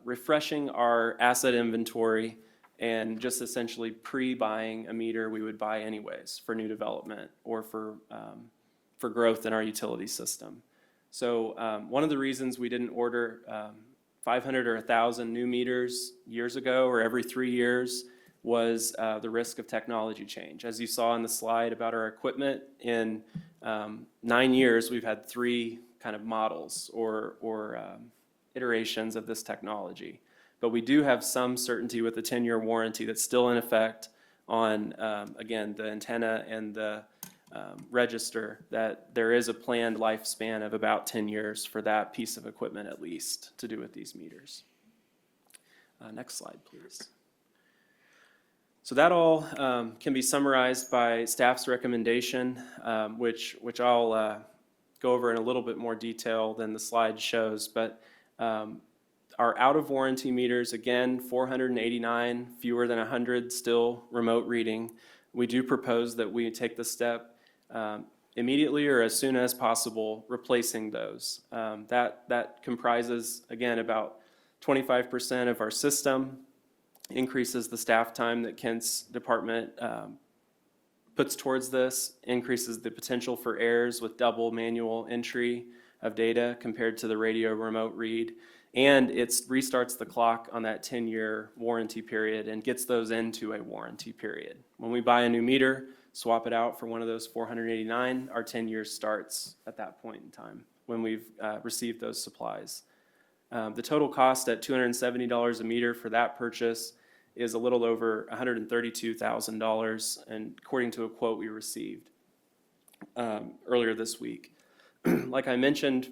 refreshing our asset inventory and just essentially pre-buying a meter we would buy anyways for new development or for growth in our utility system. So one of the reasons we didn't order 500 or 1,000 new meters years ago or every 3 years was the risk of technology change. As you saw in the slide about our equipment, in 9 years we've had 3 kind of models or iterations of this technology. But we do have some certainty with the 10-year warranty that's still in effect on, again, the antenna and the register, that there is a planned lifespan of about 10 years for that piece of equipment at least to do with these meters. Next slide, please. So that all can be summarized by staff's recommendation, which I'll go over in a little bit more detail than the slide shows. But our out-of-warranty meters, again, 489, fewer than 100 still remote reading. We do propose that we take the step immediately or as soon as possible replacing those. That comprises, again, about 25% of our system, increases the staff time that Kent's department puts towards this, increases the potential for errors with double manual entry of data compared to the radio remote read, and it restarts the clock on that 10-year warranty period and gets those into a warranty period. When we buy a new meter, swap it out for one of those 489, our 10 years starts at that point in time when we've received those supplies. The total cost at $270 a meter for that purchase is a little over $132,000, and according to a quote we received earlier this week. Like I mentioned,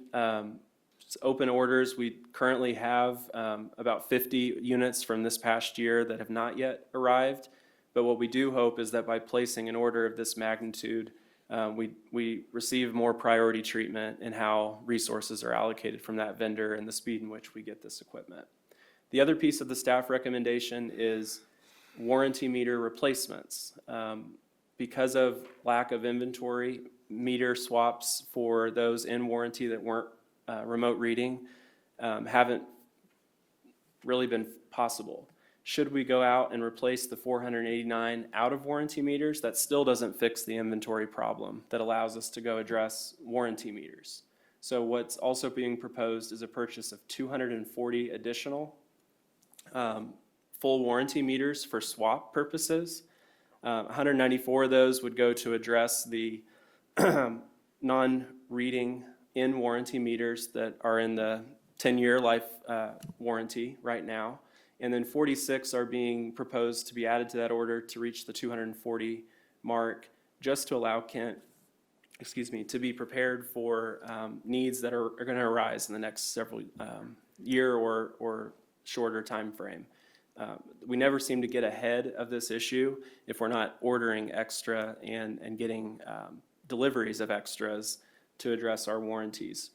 open orders, we currently have about 50 units from this past year that have not yet arrived. But what we do hope is that by placing an order of this magnitude, we receive more priority treatment in how resources are allocated from that vendor and the speed in which we get this equipment. The other piece of the staff recommendation is warranty meter replacements. Because of lack of inventory, meter swaps for those in warranty that weren't remote reading haven't really been possible. Should we go out and replace the 489 out of warranty meters, that still doesn't fix the inventory problem that allows us to go address warranty meters. So what's also being proposed is a purchase of 240 additional full warranty meters for swap purposes. 194 of those would go to address the non-reading in warranty meters that are in the 10-year life warranty right now. And then 46 are being proposed to be added to that order to reach the 240 mark, just to allow Kent, to be prepared for needs that are going to arise in the next several year or shorter time frame. We never seem to get ahead of this issue if we're not ordering extra and getting deliveries of extras to address our warranties.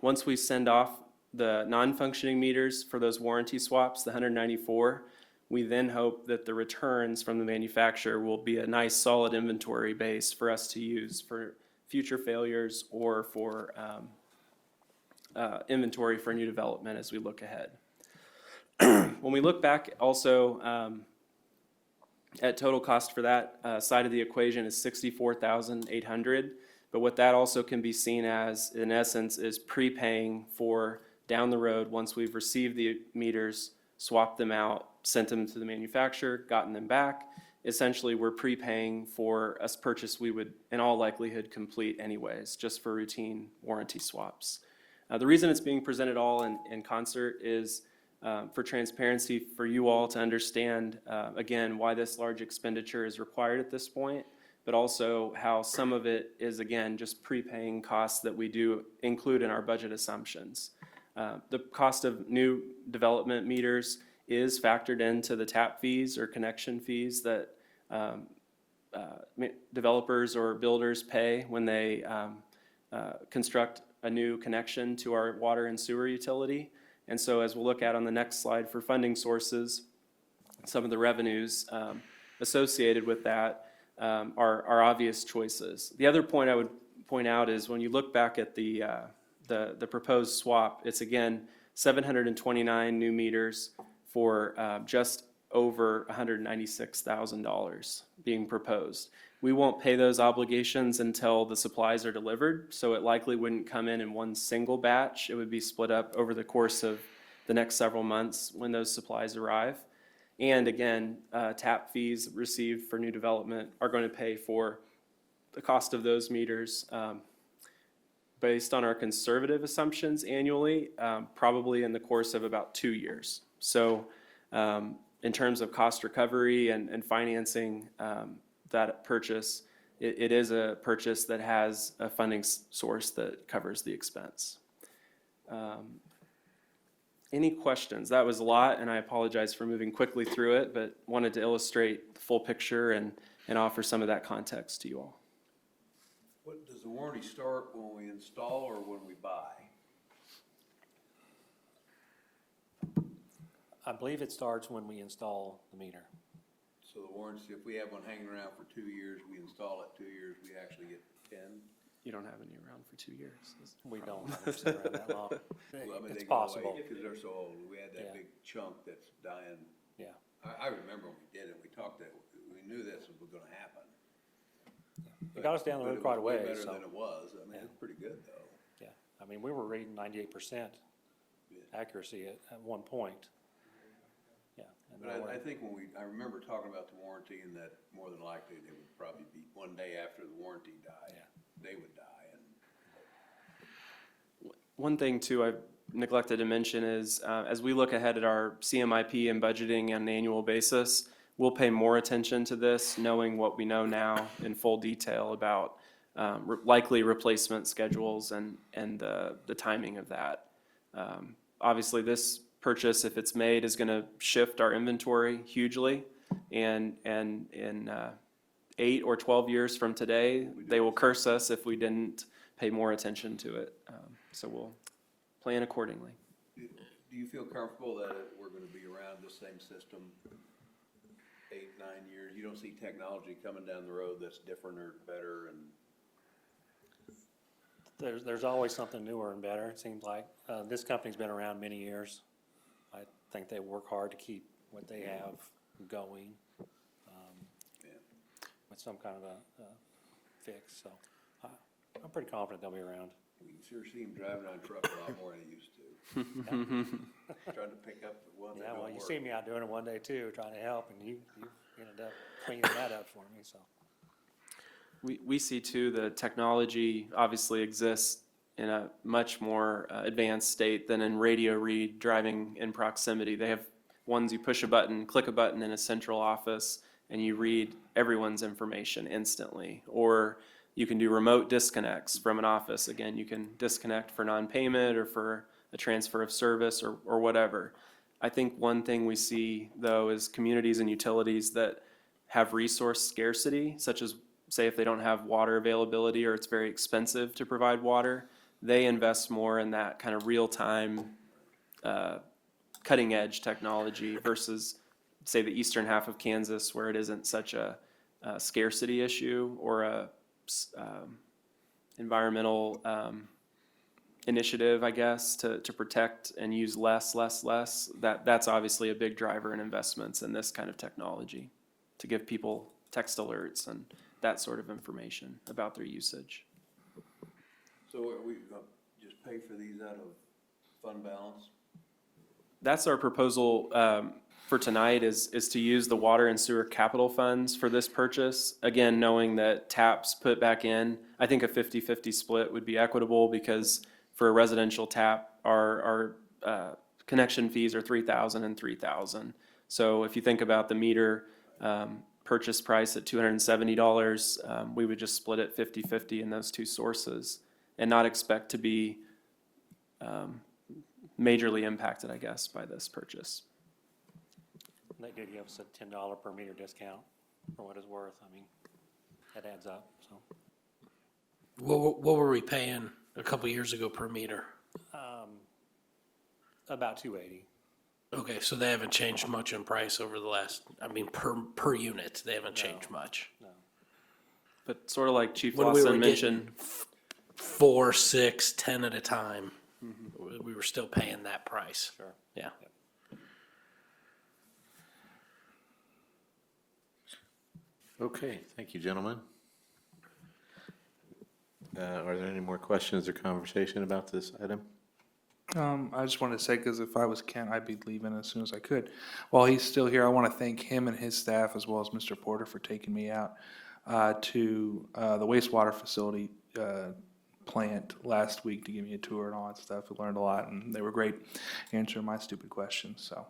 Once we send off the non-functioning meters for those warranty swaps, the 194, we then hope that the returns from the manufacturer will be a nice solid inventory base for us to use for future failures or for inventory for new development as we look ahead. When we look back also at total cost for that side of the equation is $64,800, but what that also can be seen as, in essence, is prepaying for down the road once we've received the meters, swapped them out, sent them to the manufacturer, gotten them back. Essentially, we're prepaying for a purchase we would, in all likelihood, complete anyways, just for routine warranty swaps. The reason it's being presented all in concert is for transparency for you all to understand, again, why this large expenditure is required at this point, but also how some of it is, again, just prepaying costs that we do include in our budget assumptions. The cost of new development meters is factored into the tap fees or connection fees that developers or builders pay when they construct a new connection to our water and sewer utility. And so as we'll look at on the next slide for funding sources, some of the revenues associated with that are obvious choices. The other point I would point out is when you look back at the proposed swap, it's again 729 new meters for just over $196,000 being proposed. We won't pay those obligations until the supplies are delivered, so it likely wouldn't come in one single batch. It would be split up over the course of the next several months when those supplies arrive. And again, tap fees received for new development are going to pay for the cost of those meters based on our conservative assumptions annually, probably in the course of about 2 years. So in terms of cost recovery and financing that purchase, it is a purchase that has a funding source that covers the expense. Any questions? That was a lot, and I apologize for moving quickly through it, but wanted to illustrate the full picture and offer some of that context to you all. What, does the warranty start when we install or when we buy? I believe it starts when we install the meter. So the warranty, if we have one hanging around for 2 years, we install it 2 years, we actually get 10? You don't have any around for 2 years. We don't have them sit around that long. Well, I mean, It's they go away possible, because they're so old. We had that Yeah. big chunk that's dying. yeah. I remember when we did it, we talked that, we knew this was gonna happen. It got us down the But road it quite a was way way, better so, than it was. I mean, Yeah. it's pretty good though. yeah. I mean, we were reading 98% accuracy at one point. Yeah. And But now I we're- think I remember talking about the warranty and that more than likely they would probably be, one day after the warranty died, Yeah. they would die. And One thing too I neglected to mention is, as we look ahead at our CMIP and budgeting on an annual basis, we'll pay more attention to this, knowing what we know now in full detail about likely replacement schedules and the timing of that. Obviously, this purchase, if it's made, is going to shift our inventory hugely, and in 8 or 12 years from today, they will curse us if we didn't pay more attention to it. So we'll plan accordingly. do you feel comfortable that we're gonna be around this same system 8, 9 years? You don't see technology coming down the road that's different or better and? There's always something newer and better, it seems like. This company's been around many years. I think they work hard to keep what they have going, Yeah. with some kind of a fix, so I'm pretty confident they'll be around. We can sure see them driving on truck a lot more than they used to. Trying to pick up the one that Yeah, don't well, you work. see me out doing it one day too, trying to help, and you ended up cleaning that up for me, so. We see too, the technology obviously exists in a much more advanced state than in radio read driving in proximity. They have ones you push a button, click a button in a central office, and you read everyone's information instantly. Or you can do remote disconnects from an office. Again, you can disconnect for non-payment or for a transfer of service or whatever. I think one thing we see though is communities and utilities that have resource scarcity, such as say if they don't have water availability or it's very expensive to provide water, they invest more in that kind of real-time, cutting-edge technology versus, say, the eastern half of Kansas where it isn't such a scarcity issue or a environmental initiative, I guess, to protect and use less. That's obviously a big driver in investments in this kind of technology, to give people text alerts and that sort of information about their usage. So are we gonna just pay for these out of fund balance? That's our proposal for tonight is to use the water and sewer capital funds for this purchase. Again, knowing that taps put back in, I think a 50-50 split would be equitable because for a residential tap, our connection fees are $3,000 and $3,000. So if you think about the meter purchase price at $270, we would just split it 50-50 in those two sources and not expect to be majorly impacted, I guess, by this purchase. They did give us a $10 per meter discount for what it's worth. I mean, that adds up, so. What were we paying a couple years ago per meter? About $280. Okay, so they haven't changed much in price over the last, I mean, per unit, they haven't changed much. No. But sort of like Chief When we were Lawson mentioned, 4, 6, 10 at a time, we were still paying that price. Sure. Yeah. Okay, thank you, gentlemen. Are there any more questions or conversation about this item? I just wanted to say, because if I was Kent, I'd be leaving as soon as I could. While he's still here, I want to thank him and his staff, as well as Mr. Porter, for taking me out to the wastewater facility plant last week to give me a tour and all that stuff. We learned a lot, and they were great answering my stupid questions, so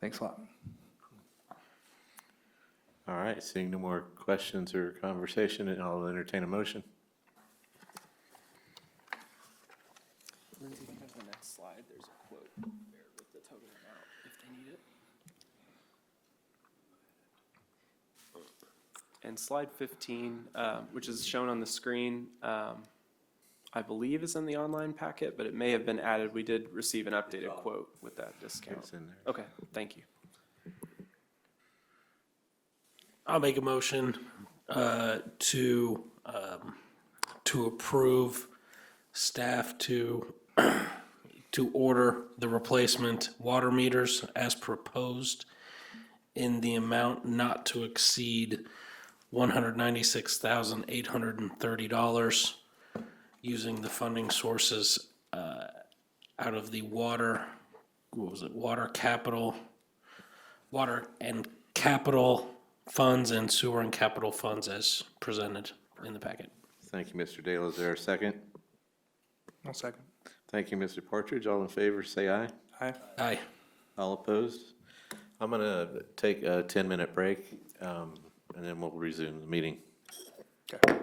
thanks a lot. All right, seeing no more questions or conversation, and I'll entertain a motion. Lindsay, I think on the next slide, there's a quote there with the total amount, if they need it. And slide 15, which is shown on the screen, I believe is in the online packet, but it may have been added. We did receive an updated quote with that discount. It's in there. Okay, thank you. I'll make a motion to to approve staff to, to order the replacement water meters as proposed in the amount not to exceed $196,830 using the funding sources out of the water, what was it, water and capital funds and sewer and capital funds as presented in the packet. Thank you, Mr. Dale. Is there a second? One second. Thank you, Mr. Partridge. All in favor, say aye. Aye. Aye. All opposed? I'm going to take a 10-minute break, and then we'll resume the meeting. Okay.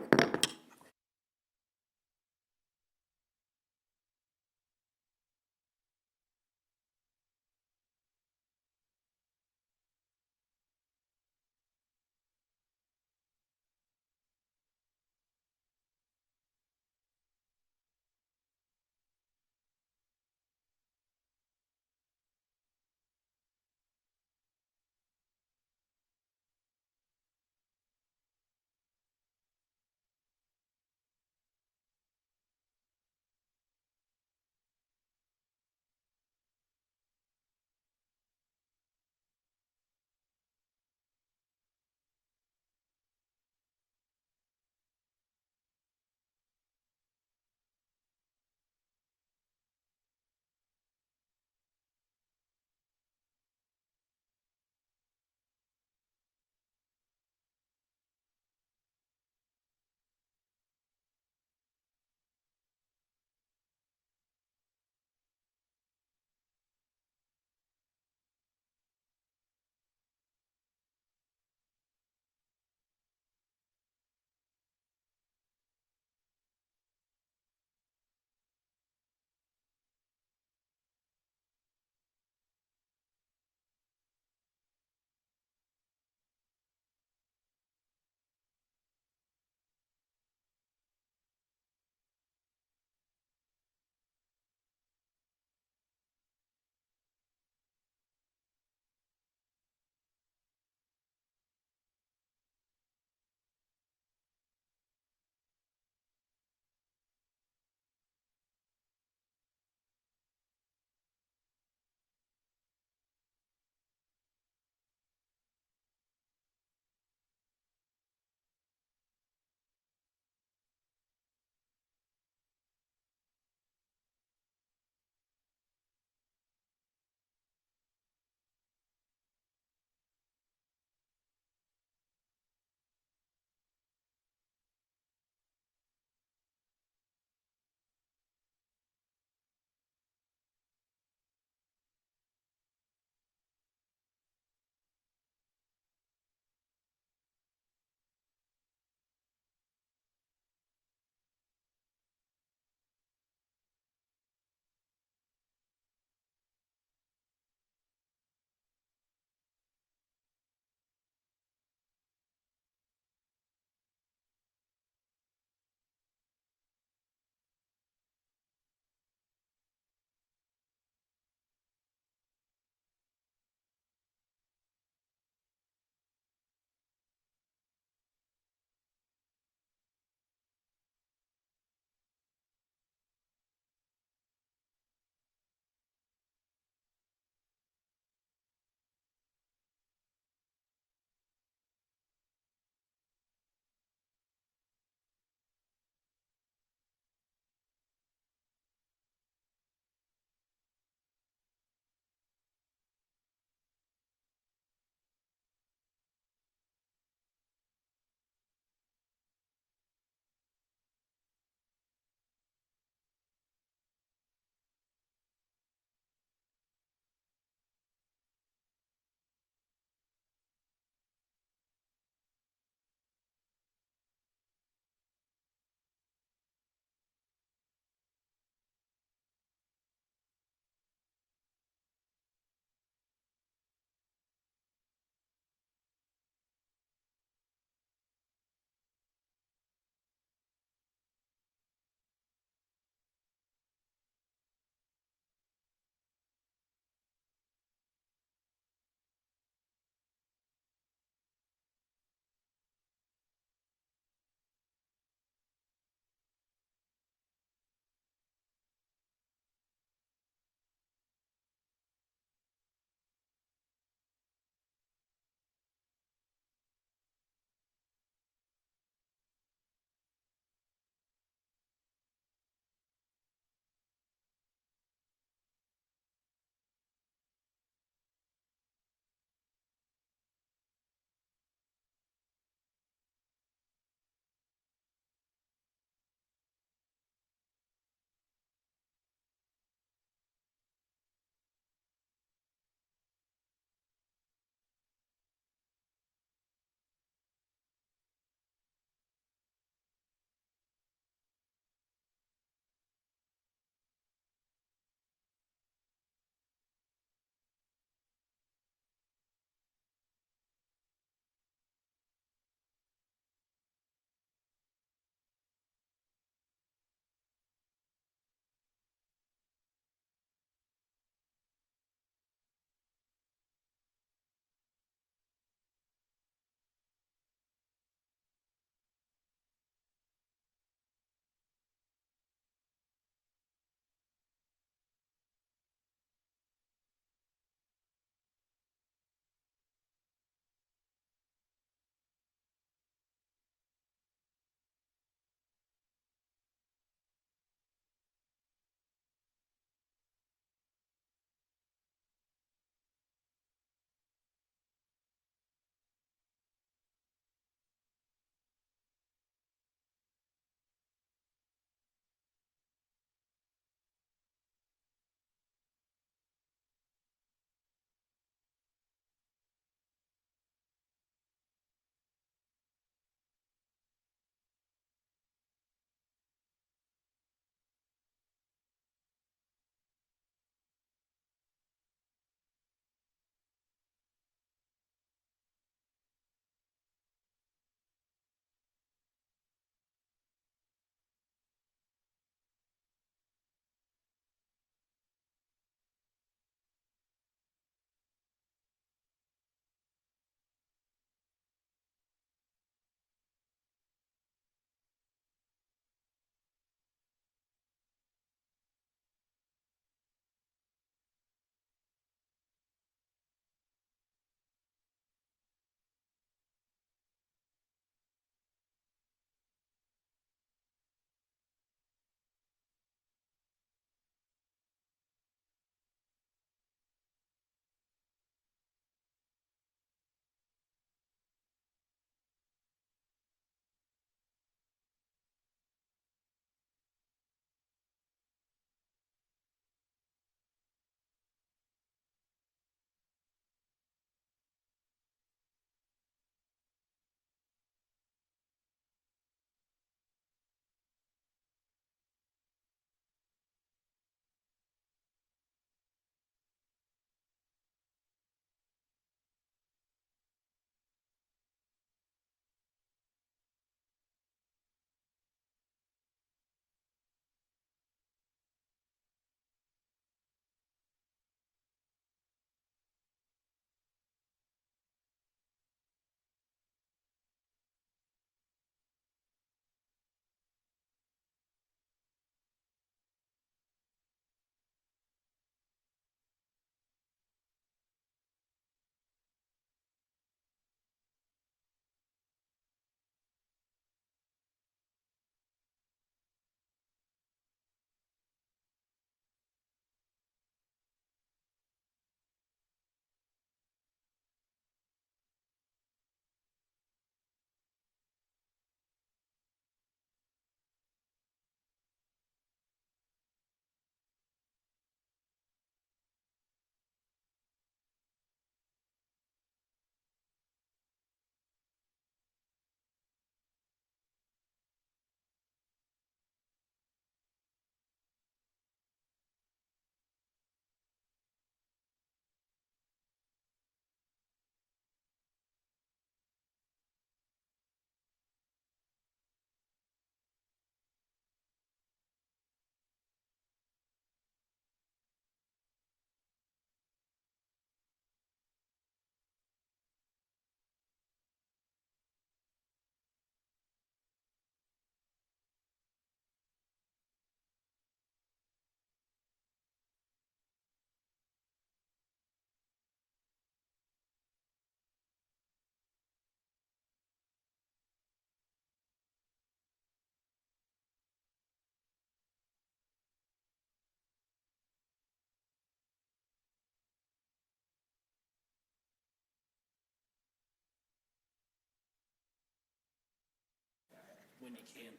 when you can.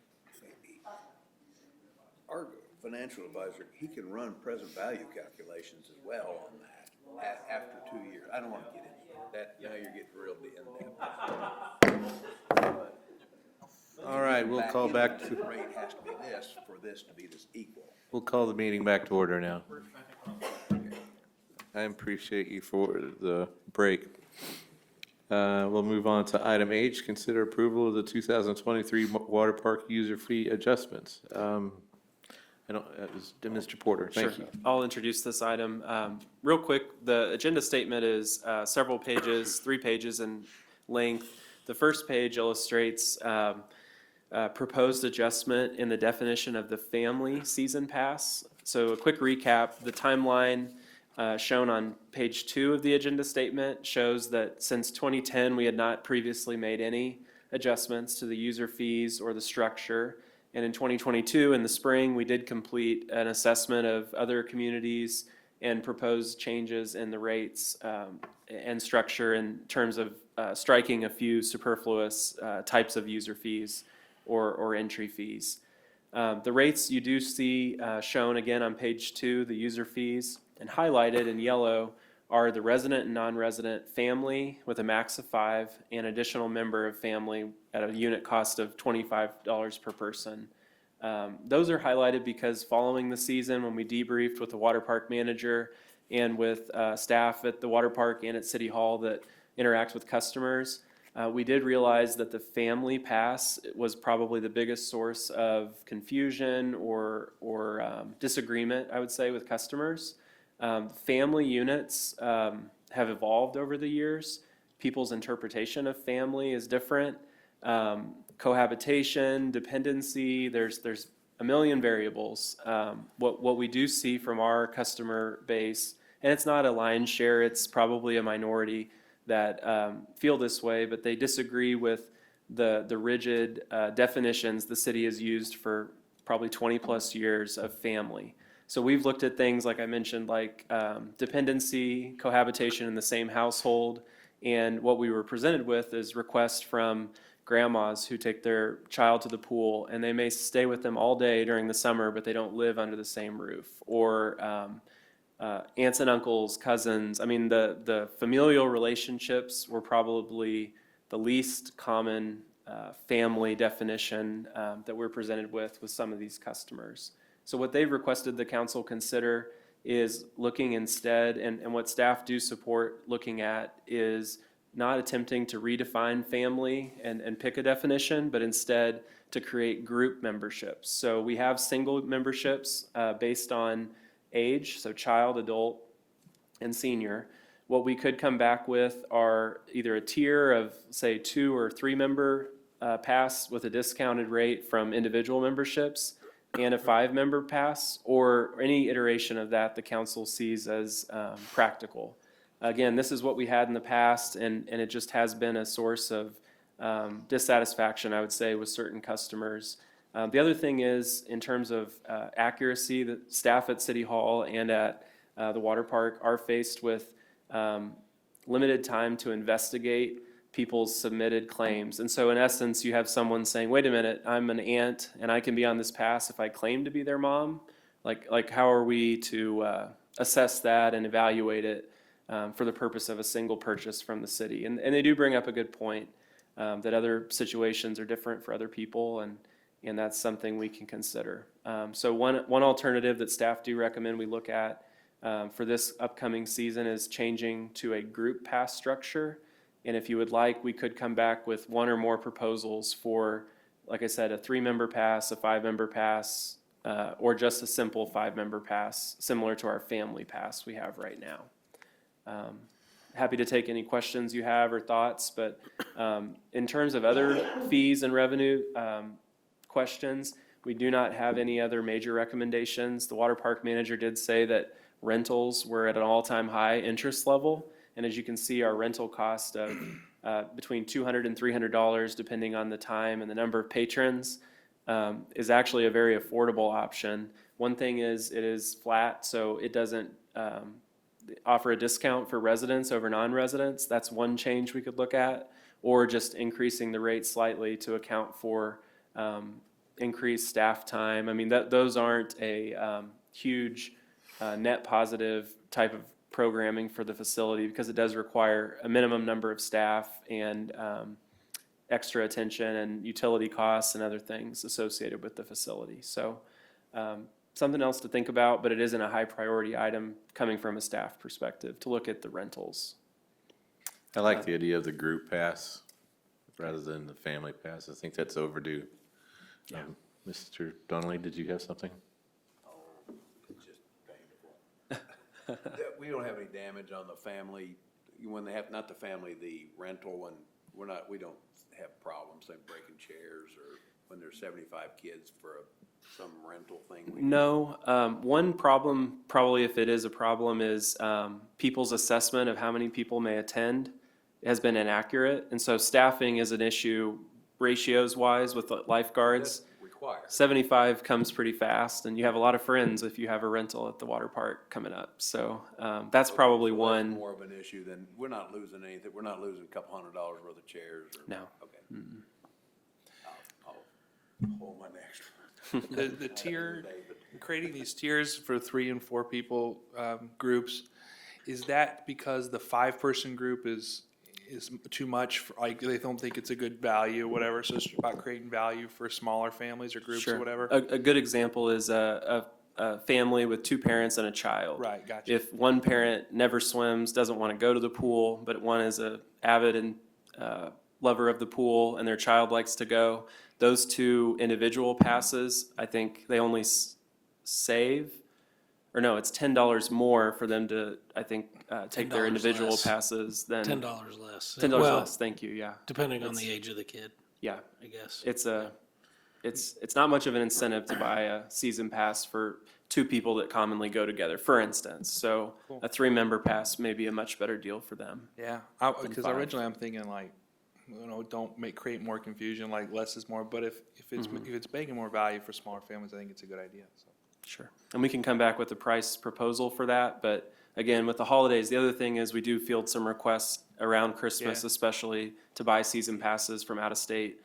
Our financial advisor, he can run present value calculations as well on that after 2 years. I don't want to get into that. Now you're getting real in-depth. All right, we'll call back The to, rate has to be this for this to be this equal. we'll call the meeting back to order now. I appreciate you for the break. We'll move on to item H, consider approval of the 2023 water park user fee adjustments. I don't, Mr. Porter, thank you. I'll introduce this item. Real quick, the agenda statement is several pages, 3 pages in length. The first page illustrates proposed adjustment in the definition of the family season pass. So a quick recap, the timeline shown on page 2 of the agenda statement shows that since 2010, we had not previously made any adjustments to the user fees or the structure. And in 2022, in the spring, we did complete an assessment of other communities and proposed changes in the rates and structure in terms of striking a few superfluous types of user fees or entry fees. The rates you do see shown again on page 2, the user fees, and highlighted in yellow are the resident and non-resident family with a max of 5 and additional member of family at a unit cost of $25 per person. Those are highlighted because following the season, when we debriefed with the water park manager and with staff at the water park and at City Hall that interacts with customers, we did realize that the family pass was probably the biggest source of confusion or disagreement, I would say, with customers. Family units have evolved over the years. People's interpretation of family is different. Cohabitation, dependency, there's a million variables. What we do see from our customer base, and it's not a lion's share, it's probably a minority that feel this way, but they disagree with the rigid definitions the city has used for probably 20 plus years of family. So we've looked at things like I mentioned, like dependency, cohabitation in the same household, and what we were presented with is requests from grandmas who take their child to the pool and they may stay with them all day during the summer, but they don't live under the same roof, or aunts and uncles, cousins. I mean, the familial relationships were probably the least common family definition that we're presented with some of these customers. So what they've requested the council consider is looking instead, and what staff do support looking at, is not attempting to redefine family and pick a definition, but instead to create group memberships. So we have single memberships based on age, so child, adult, and senior. What we could come back with are either a tier of, say, 2 or 3 member pass with a discounted rate from individual memberships, and a 5-member pass, or any iteration of that the council sees as practical. Again, this is what we had in the past, and it just has been a source of dissatisfaction, I would say, with certain customers. The other thing is, in terms of accuracy, the staff at City Hall and at the water park are faced with limited time to investigate people's submitted claims. And so in essence, you have someone saying, wait a minute, I'm an aunt and I can be on this pass if I claim to be their mom. Like how are we to assess that and evaluate it for the purpose of a single purchase from the city? And they do bring up a good point that other situations are different for other people, and that's something we can consider. So one alternative that staff do recommend we look at for this upcoming season is changing to a group pass structure. And if you would like, we could come back with 1 or more proposals for, like I said, a 3-member pass, a 5-member pass, or just a simple 5-member pass, similar to our family pass we have right now. Happy to take any questions you have or thoughts, but in terms of other fees and revenue questions, we do not have any other major recommendations. The water park manager did say that rentals were at an all-time high interest level. And as you can see, our rental cost of between $200 and $300, depending on the time and the number of patrons, is actually a very affordable option. One thing is it is flat, so it doesn't offer a discount for residents over non-residents. That's one change we could look at, or just increasing the rate slightly to account for increased staff time. I mean, those aren't a huge net positive type of programming for the facility because it does require a minimum number of staff and extra attention and utility costs and other things associated with the facility. So something else to think about, but it isn't a high priority item coming from a staff perspective to look at the rentals. I like the idea of the group pass rather than the family pass. I think that's overdue. Mr. Donnelly, did you have something? It's just painful. We don't have any damage on the family, when they have, not the family, the rental, and we don't have problems, like breaking chairs, or when there's 75 kids for some rental thing. No, one problem, probably if it is a problem, is people's assessment of how many people may attend has been inaccurate. And so staffing is an issue ratios wise with the lifeguards. That's required. 75 comes pretty fast, and you have a lot of friends if you have a rental at the water park coming up. So that's probably So that's one. more of an issue than, we're not losing anything, we're not losing a couple $100 worth of chairs or. No. Okay. I'll hold my next one. The tier, creating these tiers for 3 and 4 people, groups, is that because the 5-person group is too much, like, they don't think it's a good value, whatever, so it's about creating value for smaller families or groups or Sure. whatever? A good example is a family with 2 parents and a child. Right, gotcha. If one parent never swims, doesn't want to go to the pool, but one is a avid and lover of the pool, and their child likes to go, those 2 individual passes, I think they only save, or no, it's $10 more for them to, I think, take their $10 individual less. passes than. $10 less. $10 Well, less, thank you, yeah. depending on It's- the age of the kid, Yeah, I guess. it's not much of an incentive to buy a season pass for 2 people that commonly go together, for instance. So a 3-member pass may be a much better deal for them. Yeah, because 5. originally I'm thinking like, don't create more confusion, like less is more, but if it's making more value for smaller families, I think it's a good idea, so. Sure. And we can come back with a price proposal for that, but again, with the holidays, the other thing is we do field some requests around Christmas Yeah. especially to buy season passes from out of state,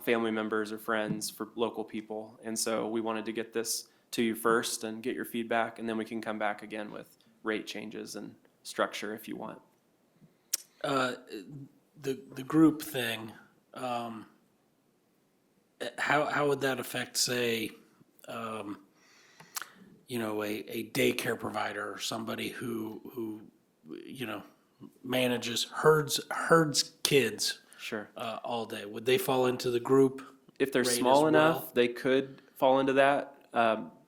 family members or friends for local people. And so we wanted to get this to you first and get your feedback, and then we can come back again with rate changes and structure if you want. The group thing, how would that affect, say, a daycare provider or somebody who manages herds kids Sure. all day? Would they fall into the group? If they're rate small as enough, well? they could fall into that.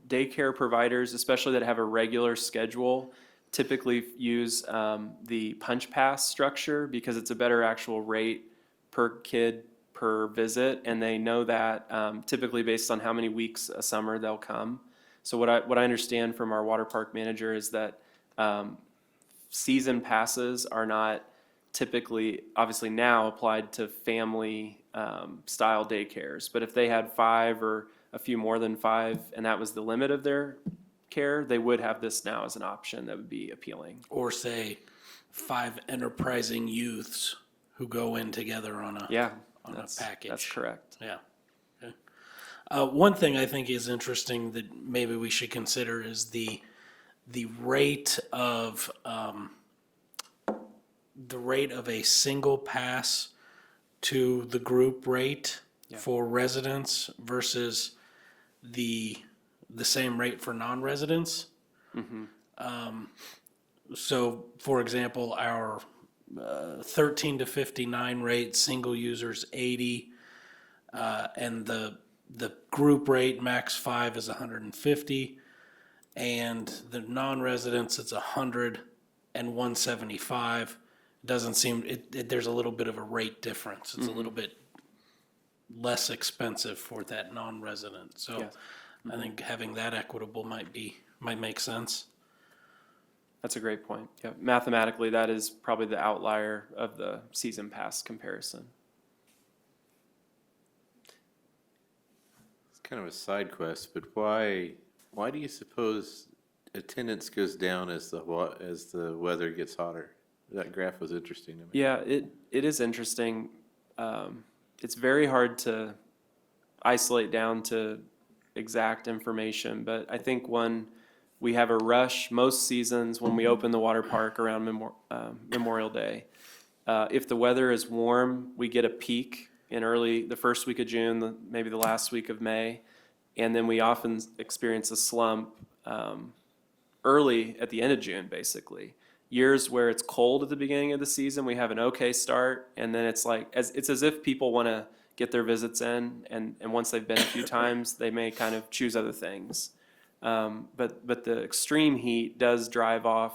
Daycare providers, especially that have a regular schedule, typically use the punch pass structure because it's a better actual rate per kid per visit, and they know that typically based on how many weeks a summer they'll come. So what I understand from our water park manager is that season passes are not typically, obviously now applied to family style daycares, but if they had 5 or a few more than 5 and that was the limit of their care, they would have this now as an option that would be appealing. Or say 5 enterprising youths who go in together on a Yeah, package? that's correct. Yeah. Okay. One thing I think is interesting that maybe we should consider is the rate of a single pass to the group rate for residents versus the same rate for non-residents. So, for example, our 13 to 59 rate, single users 80, and the group rate max 5 is 150, and the non-residents it's 100 and 175. Doesn't seem there's a little bit of a rate difference. It's a little bit less expensive for that non-resident. So Yes. I think having that equitable might make sense. That's a great point. Yeah, mathematically, that is probably the outlier of the season pass comparison. It's kind of a side quest, but why do you suppose attendance goes down as the weather gets hotter? That graph was interesting to me. Yeah, it is interesting. It's very hard to isolate down to exact information, but I think when we have a rush, most seasons when we open the water park around Memorial Day, if the weather is warm, we get a peak in the first week of June, maybe the last week of May, and then we often experience a slump early at the end of June, basically. Years where it's cold at the beginning of the season, we have an okay start, and then it's like, it's as if people want to get their visits in, and once they've been a few times, they may kind of choose other things. But the extreme heat does drive off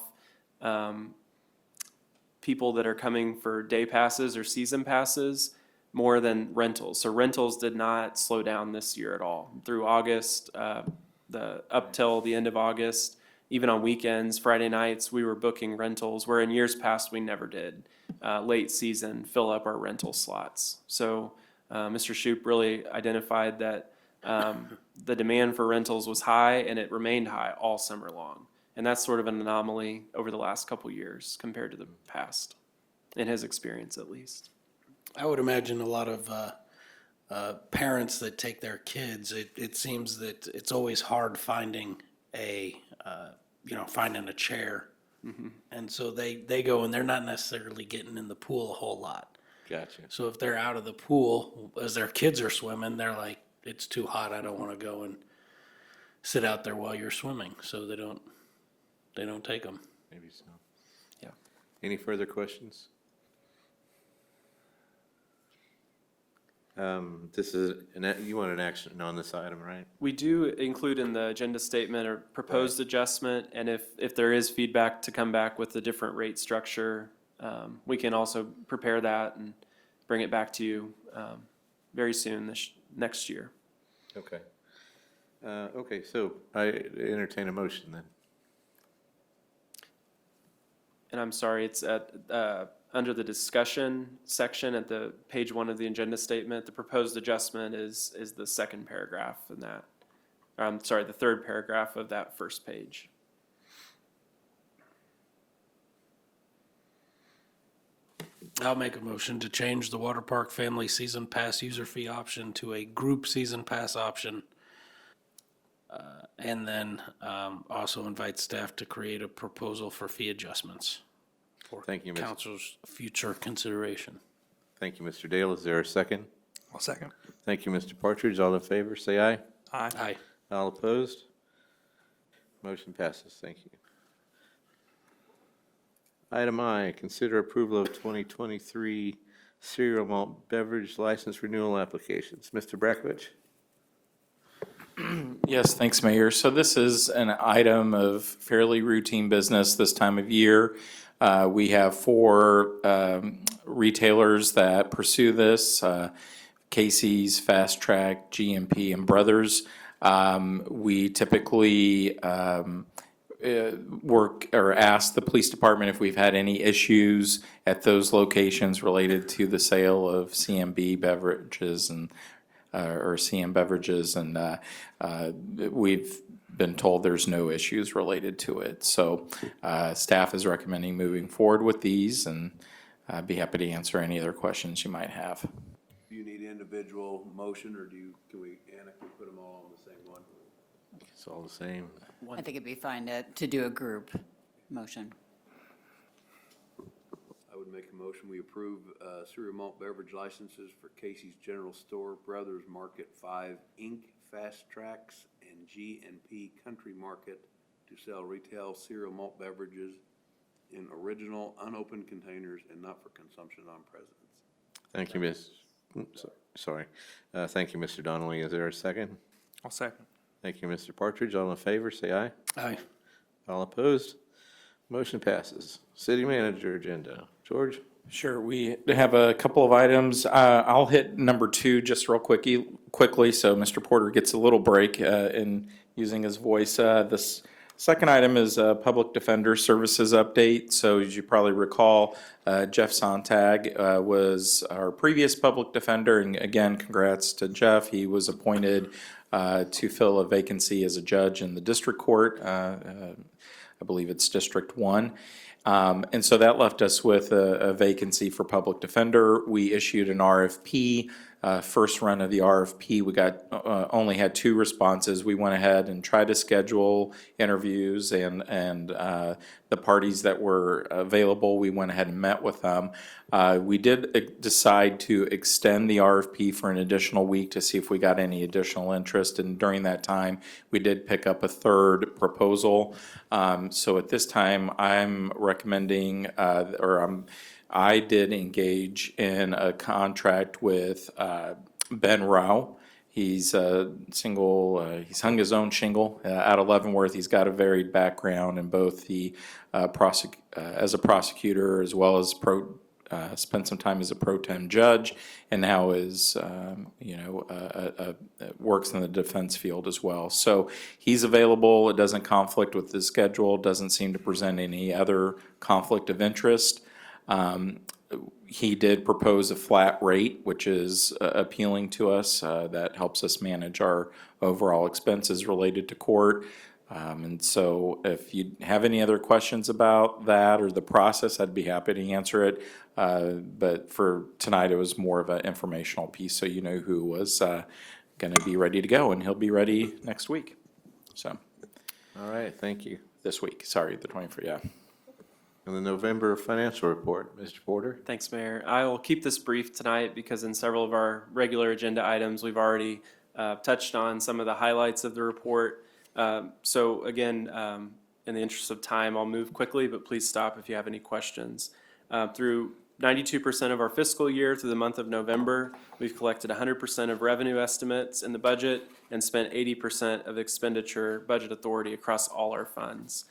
people that are coming for day passes or season passes more than rentals. So rentals did not slow down this year at all. Through August, up till the end of August, even on weekends, Friday nights, we were booking rentals, where in years past, we never did. Late season, fill up our rental slots. So Mr. Shoup really identified that the demand for rentals was high, and it remained high all summer long. And that's sort of an anomaly over the last couple years compared to the past, in his experience at least. I would imagine a lot of parents that take their kids, it seems that it's always hard finding finding a chair. And so they go and they're not necessarily getting in the pool a whole lot. Gotcha. So if they're out of the pool, as their kids are swimming, they're like, it's too hot, I don't want to go and sit out there while you're swimming. So they don't take them. Maybe so. Yeah. Any further questions? You want an action on this item, right? We do include in the agenda statement a proposed adjustment, and if there is feedback to come back with a different rate structure, we can also prepare that and bring it back to you very soon, next year. Okay. Okay, so I entertain a motion then. And I'm sorry, it's at, under the discussion section at the page 1 of the agenda statement, the proposed adjustment is the second paragraph in that. I'm sorry, the third paragraph of that first page. I'll make a motion to change the water park family season pass user fee option to a group season pass option. And then also invite staff to create a proposal for fee adjustments for Thank you, Ms. council's future consideration. Thank you, Mr. Dale. Is there a second? I'll second. Thank you, Mr. Partridge. All in favor, say aye. Aye. Aye. All opposed? Motion passes. Thank you. Item I, consider approval of 2023 cereal malt beverage license renewal applications. Mr. Brakovich? Yes, thanks, Mayor. So this is an item of fairly routine business this time of year. We have 4 retailers that pursue this, Casey's, Fast Track, GMP, and Brothers. We typically work or ask the police department if we've had any issues at those locations related to the sale of CMB beverages and or CM beverages, and we've been told there's no issues related to it. So staff is recommending moving forward with these, and I'd be happy to answer any other questions you might have. Do you need individual motion, or can we, Anna, can we put them all on the same one? It's all the same. I think it'd be fine to do a group motion. I would make a motion, we approve cereal malt beverage licenses for Casey's General Store, Brothers Market 5 Inc., Fast Tracks, and G&P Country Market to sell retail cereal malt beverages in original, unopened containers and not for consumption on presidents. Thank you, Ms. Sorry. Thank you, Mr. Donnelly. Is there a second? I'll second. Thank you, Mr. Partridge. All in favor, say aye. Aye. All opposed? Motion passes. City manager agenda. George? Sure, we have a couple of items. I'll hit number 2 just real quickly, so Mr. Porter gets a little break in using his voice. This second item is a public defender services update. So as you probably recall, Jeff Sontag was our previous public defender, and again, congrats to Jeff. He was appointed to fill a vacancy as a judge in the district court. I believe it's District 1. And so that left us with a vacancy for public defender. We issued an RFP first run of the RFP, we got, only had 2 responses. We went ahead and tried to schedule interviews and the parties that were available, we went ahead and met with them. We did decide to extend the RFP for an additional week to see if we got any additional interest, and during that time, we did pick up a 3rd proposal. So at this time, I'm recommending, I did engage in a contract with Ben Rao. He's he's hung his own shingle out of Leavenworth. He's got a varied background in both the as a prosecutor as well as spent some time as a pro tem judge, and now is works in the defense field as well. So he's available. It doesn't conflict with his schedule. Doesn't seem to present any other conflict of interest. He did propose a flat rate, which is appealing to us. That helps us manage our overall expenses related to court. And so if you have any other questions about that or the process, I'd be happy to answer it. But for tonight, it was more of an informational piece, so you know who was going to be ready to go, and he'll be ready next week. So All right, thank you. this week, sorry, the 24th, yeah. And the November financial report, Mr. Porter. Thanks, Mayor. I will keep this brief tonight because in several of our regular agenda items, we've already touched on some of the highlights of the report. So again, in the interest of time, I'll move quickly, but please stop if you have any questions. Through 92% of our fiscal year through the month of November, we've collected 100% of revenue estimates in the budget and spent 80% of expenditure budget authority across all our funds.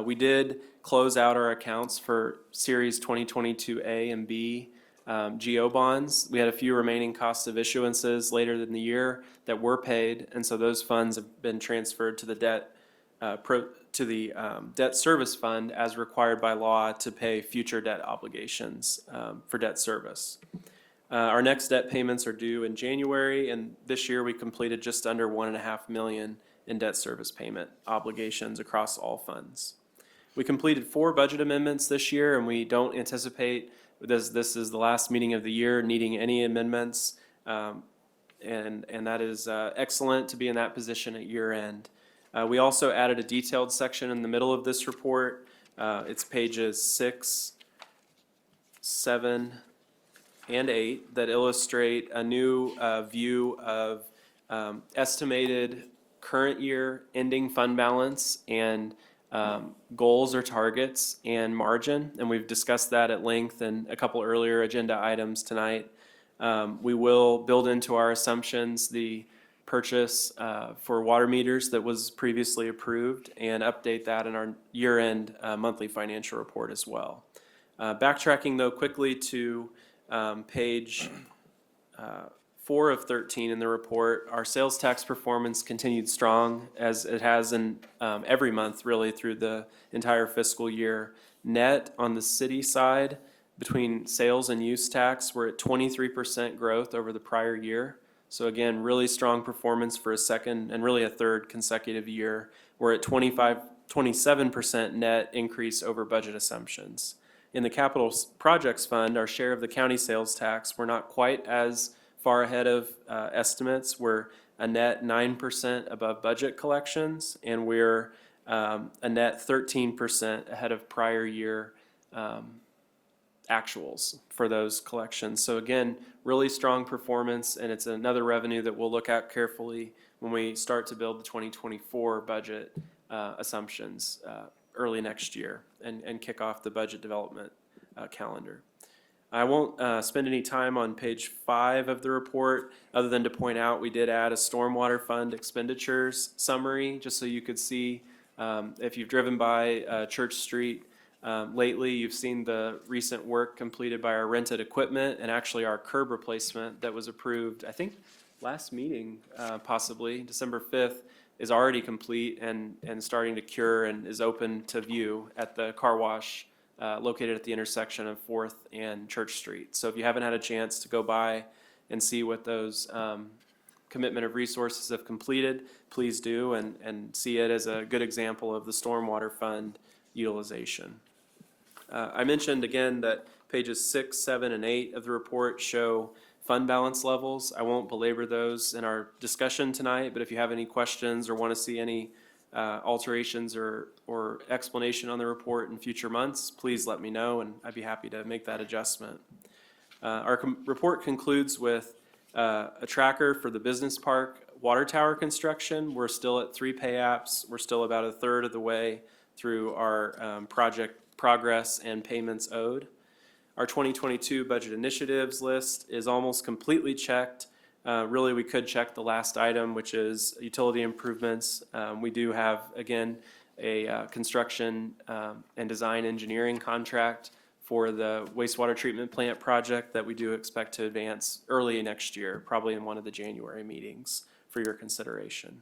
We did close out our accounts for Series 2022A and B GO bonds. We had a few remaining costs of issuances later in the year that were paid, and so those funds have been transferred to the debt service fund as required by law to pay future debt obligations for debt service. Our next debt payments are due in January, and this year we completed just under $1.5 million in debt service payment obligations across all funds. We completed 4 budget amendments this year, and we don't anticipate this is the last meeting of the year needing any amendments, and that is excellent to be in that position at year end. We also added a detailed section in the middle of this report. It's pages 6, 7, and 8 that illustrate a new view of estimated current year ending fund balance and goals or targets and margin, and we've discussed that at length in a couple earlier agenda items tonight. We will build into our assumptions the purchase for water meters that was previously approved and update that in our year-end monthly financial report as well. Backtracking though quickly to page 4 of 13 in the report, our sales tax performance continued strong as it has in every month really through the entire fiscal year. Net on the city side between sales and use tax, we're at 23% growth over the prior year. So again, really strong performance for a second and really a third consecutive year. We're at 27% net increase over budget assumptions. In the capital projects fund, our share of the county sales tax, we're not quite as far ahead of estimates. We're a net 9% above budget collections, and we're a net 13% ahead of prior year actuals for those collections. So again, really strong performance, and it's another revenue that we'll look at carefully when we start to build the 2024 budget assumptions early next year and kick off the budget development calendar. I won't spend any time on page 5 of the report, other than to point out we did add a stormwater fund expenditures summary, just so you could see, if you've driven by Church Street lately, you've seen the recent work completed by our rented equipment and actually our curb replacement that was approved, I think, last meeting, possibly, December 5th, is already complete and starting to cure and is open to view at the car wash located at the intersection of 4th and Church Street. So if you haven't had a chance to go by and see what those commitment of resources have completed, please do and see it as a good example of the stormwater fund utilization. I mentioned again that pages 6, 7, and 8 of the report show fund balance levels. I won't belabor those in our discussion tonight, but if you have any questions or want to see any alterations or explanation on the report in future months, please let me know, and I'd be happy to make that adjustment. Our report concludes with a tracker for the business park water tower construction. We're still at 3 pay apps. We're still about a third of the way through our project progress and payments owed. Our 2022 budget initiatives list is almost completely checked. Really, we could check the last item, which is utility improvements. We do have, again, a construction and design engineering contract for the wastewater treatment plant project that we do expect to advance early next year, probably in one of the January meetings for your consideration.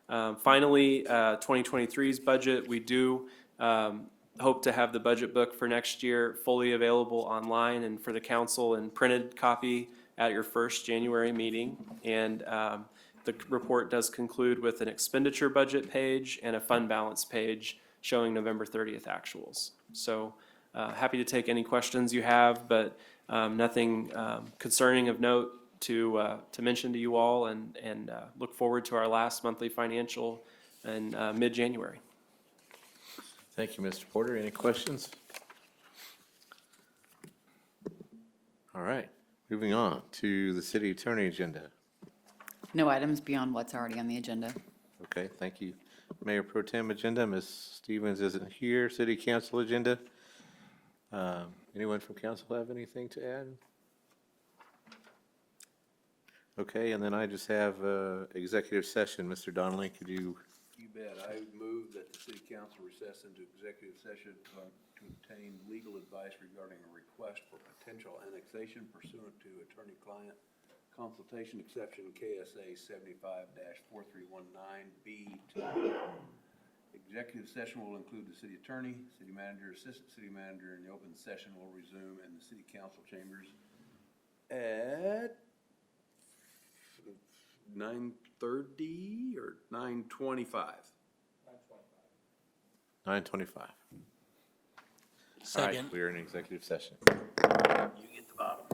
Finally, 2023's budget, we do hope to have the budget book for next year fully available online and for the council in printed copy at your first January meeting. And the report does conclude with an expenditure budget page and a fund balance page showing November 30th actuals. So happy to take any questions you have, but nothing concerning of note to mention to you all, and look forward to our last monthly financial in mid-January. Thank you, Mr. Porter. Any questions? All right, moving on to the city attorney agenda. No items beyond what's already on the agenda. Okay, thank you. Mayor Pro Tem agenda, Ms. Stevens isn't here. City council agenda. Anyone from council have anything to add? Okay, and then I just have executive session. Mr. Donnelly, could you? You bet. I move that the city council recess into executive session to obtain legal advice regarding a request for potential annexation pursuant to attorney-client consultation exception KSA 75-4319B2. Executive session will include the city attorney, city manager, assistant city manager, and the open session will resume in the city council chambers at 9:30 or 9:25? 9:25. All right, Second. we are in executive session. You get the bottom.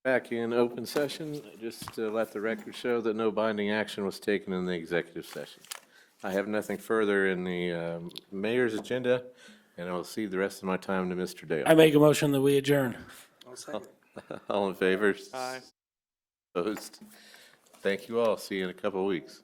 Back in open session, just to let the record show that no binding action was taken in the executive session. I have nothing further in the mayor's agenda, and I'll cede the rest of my time to Mr. I Dale. make a motion that we adjourn. All in favor? Aye. Opposed? Thank you all. See you in a couple of weeks.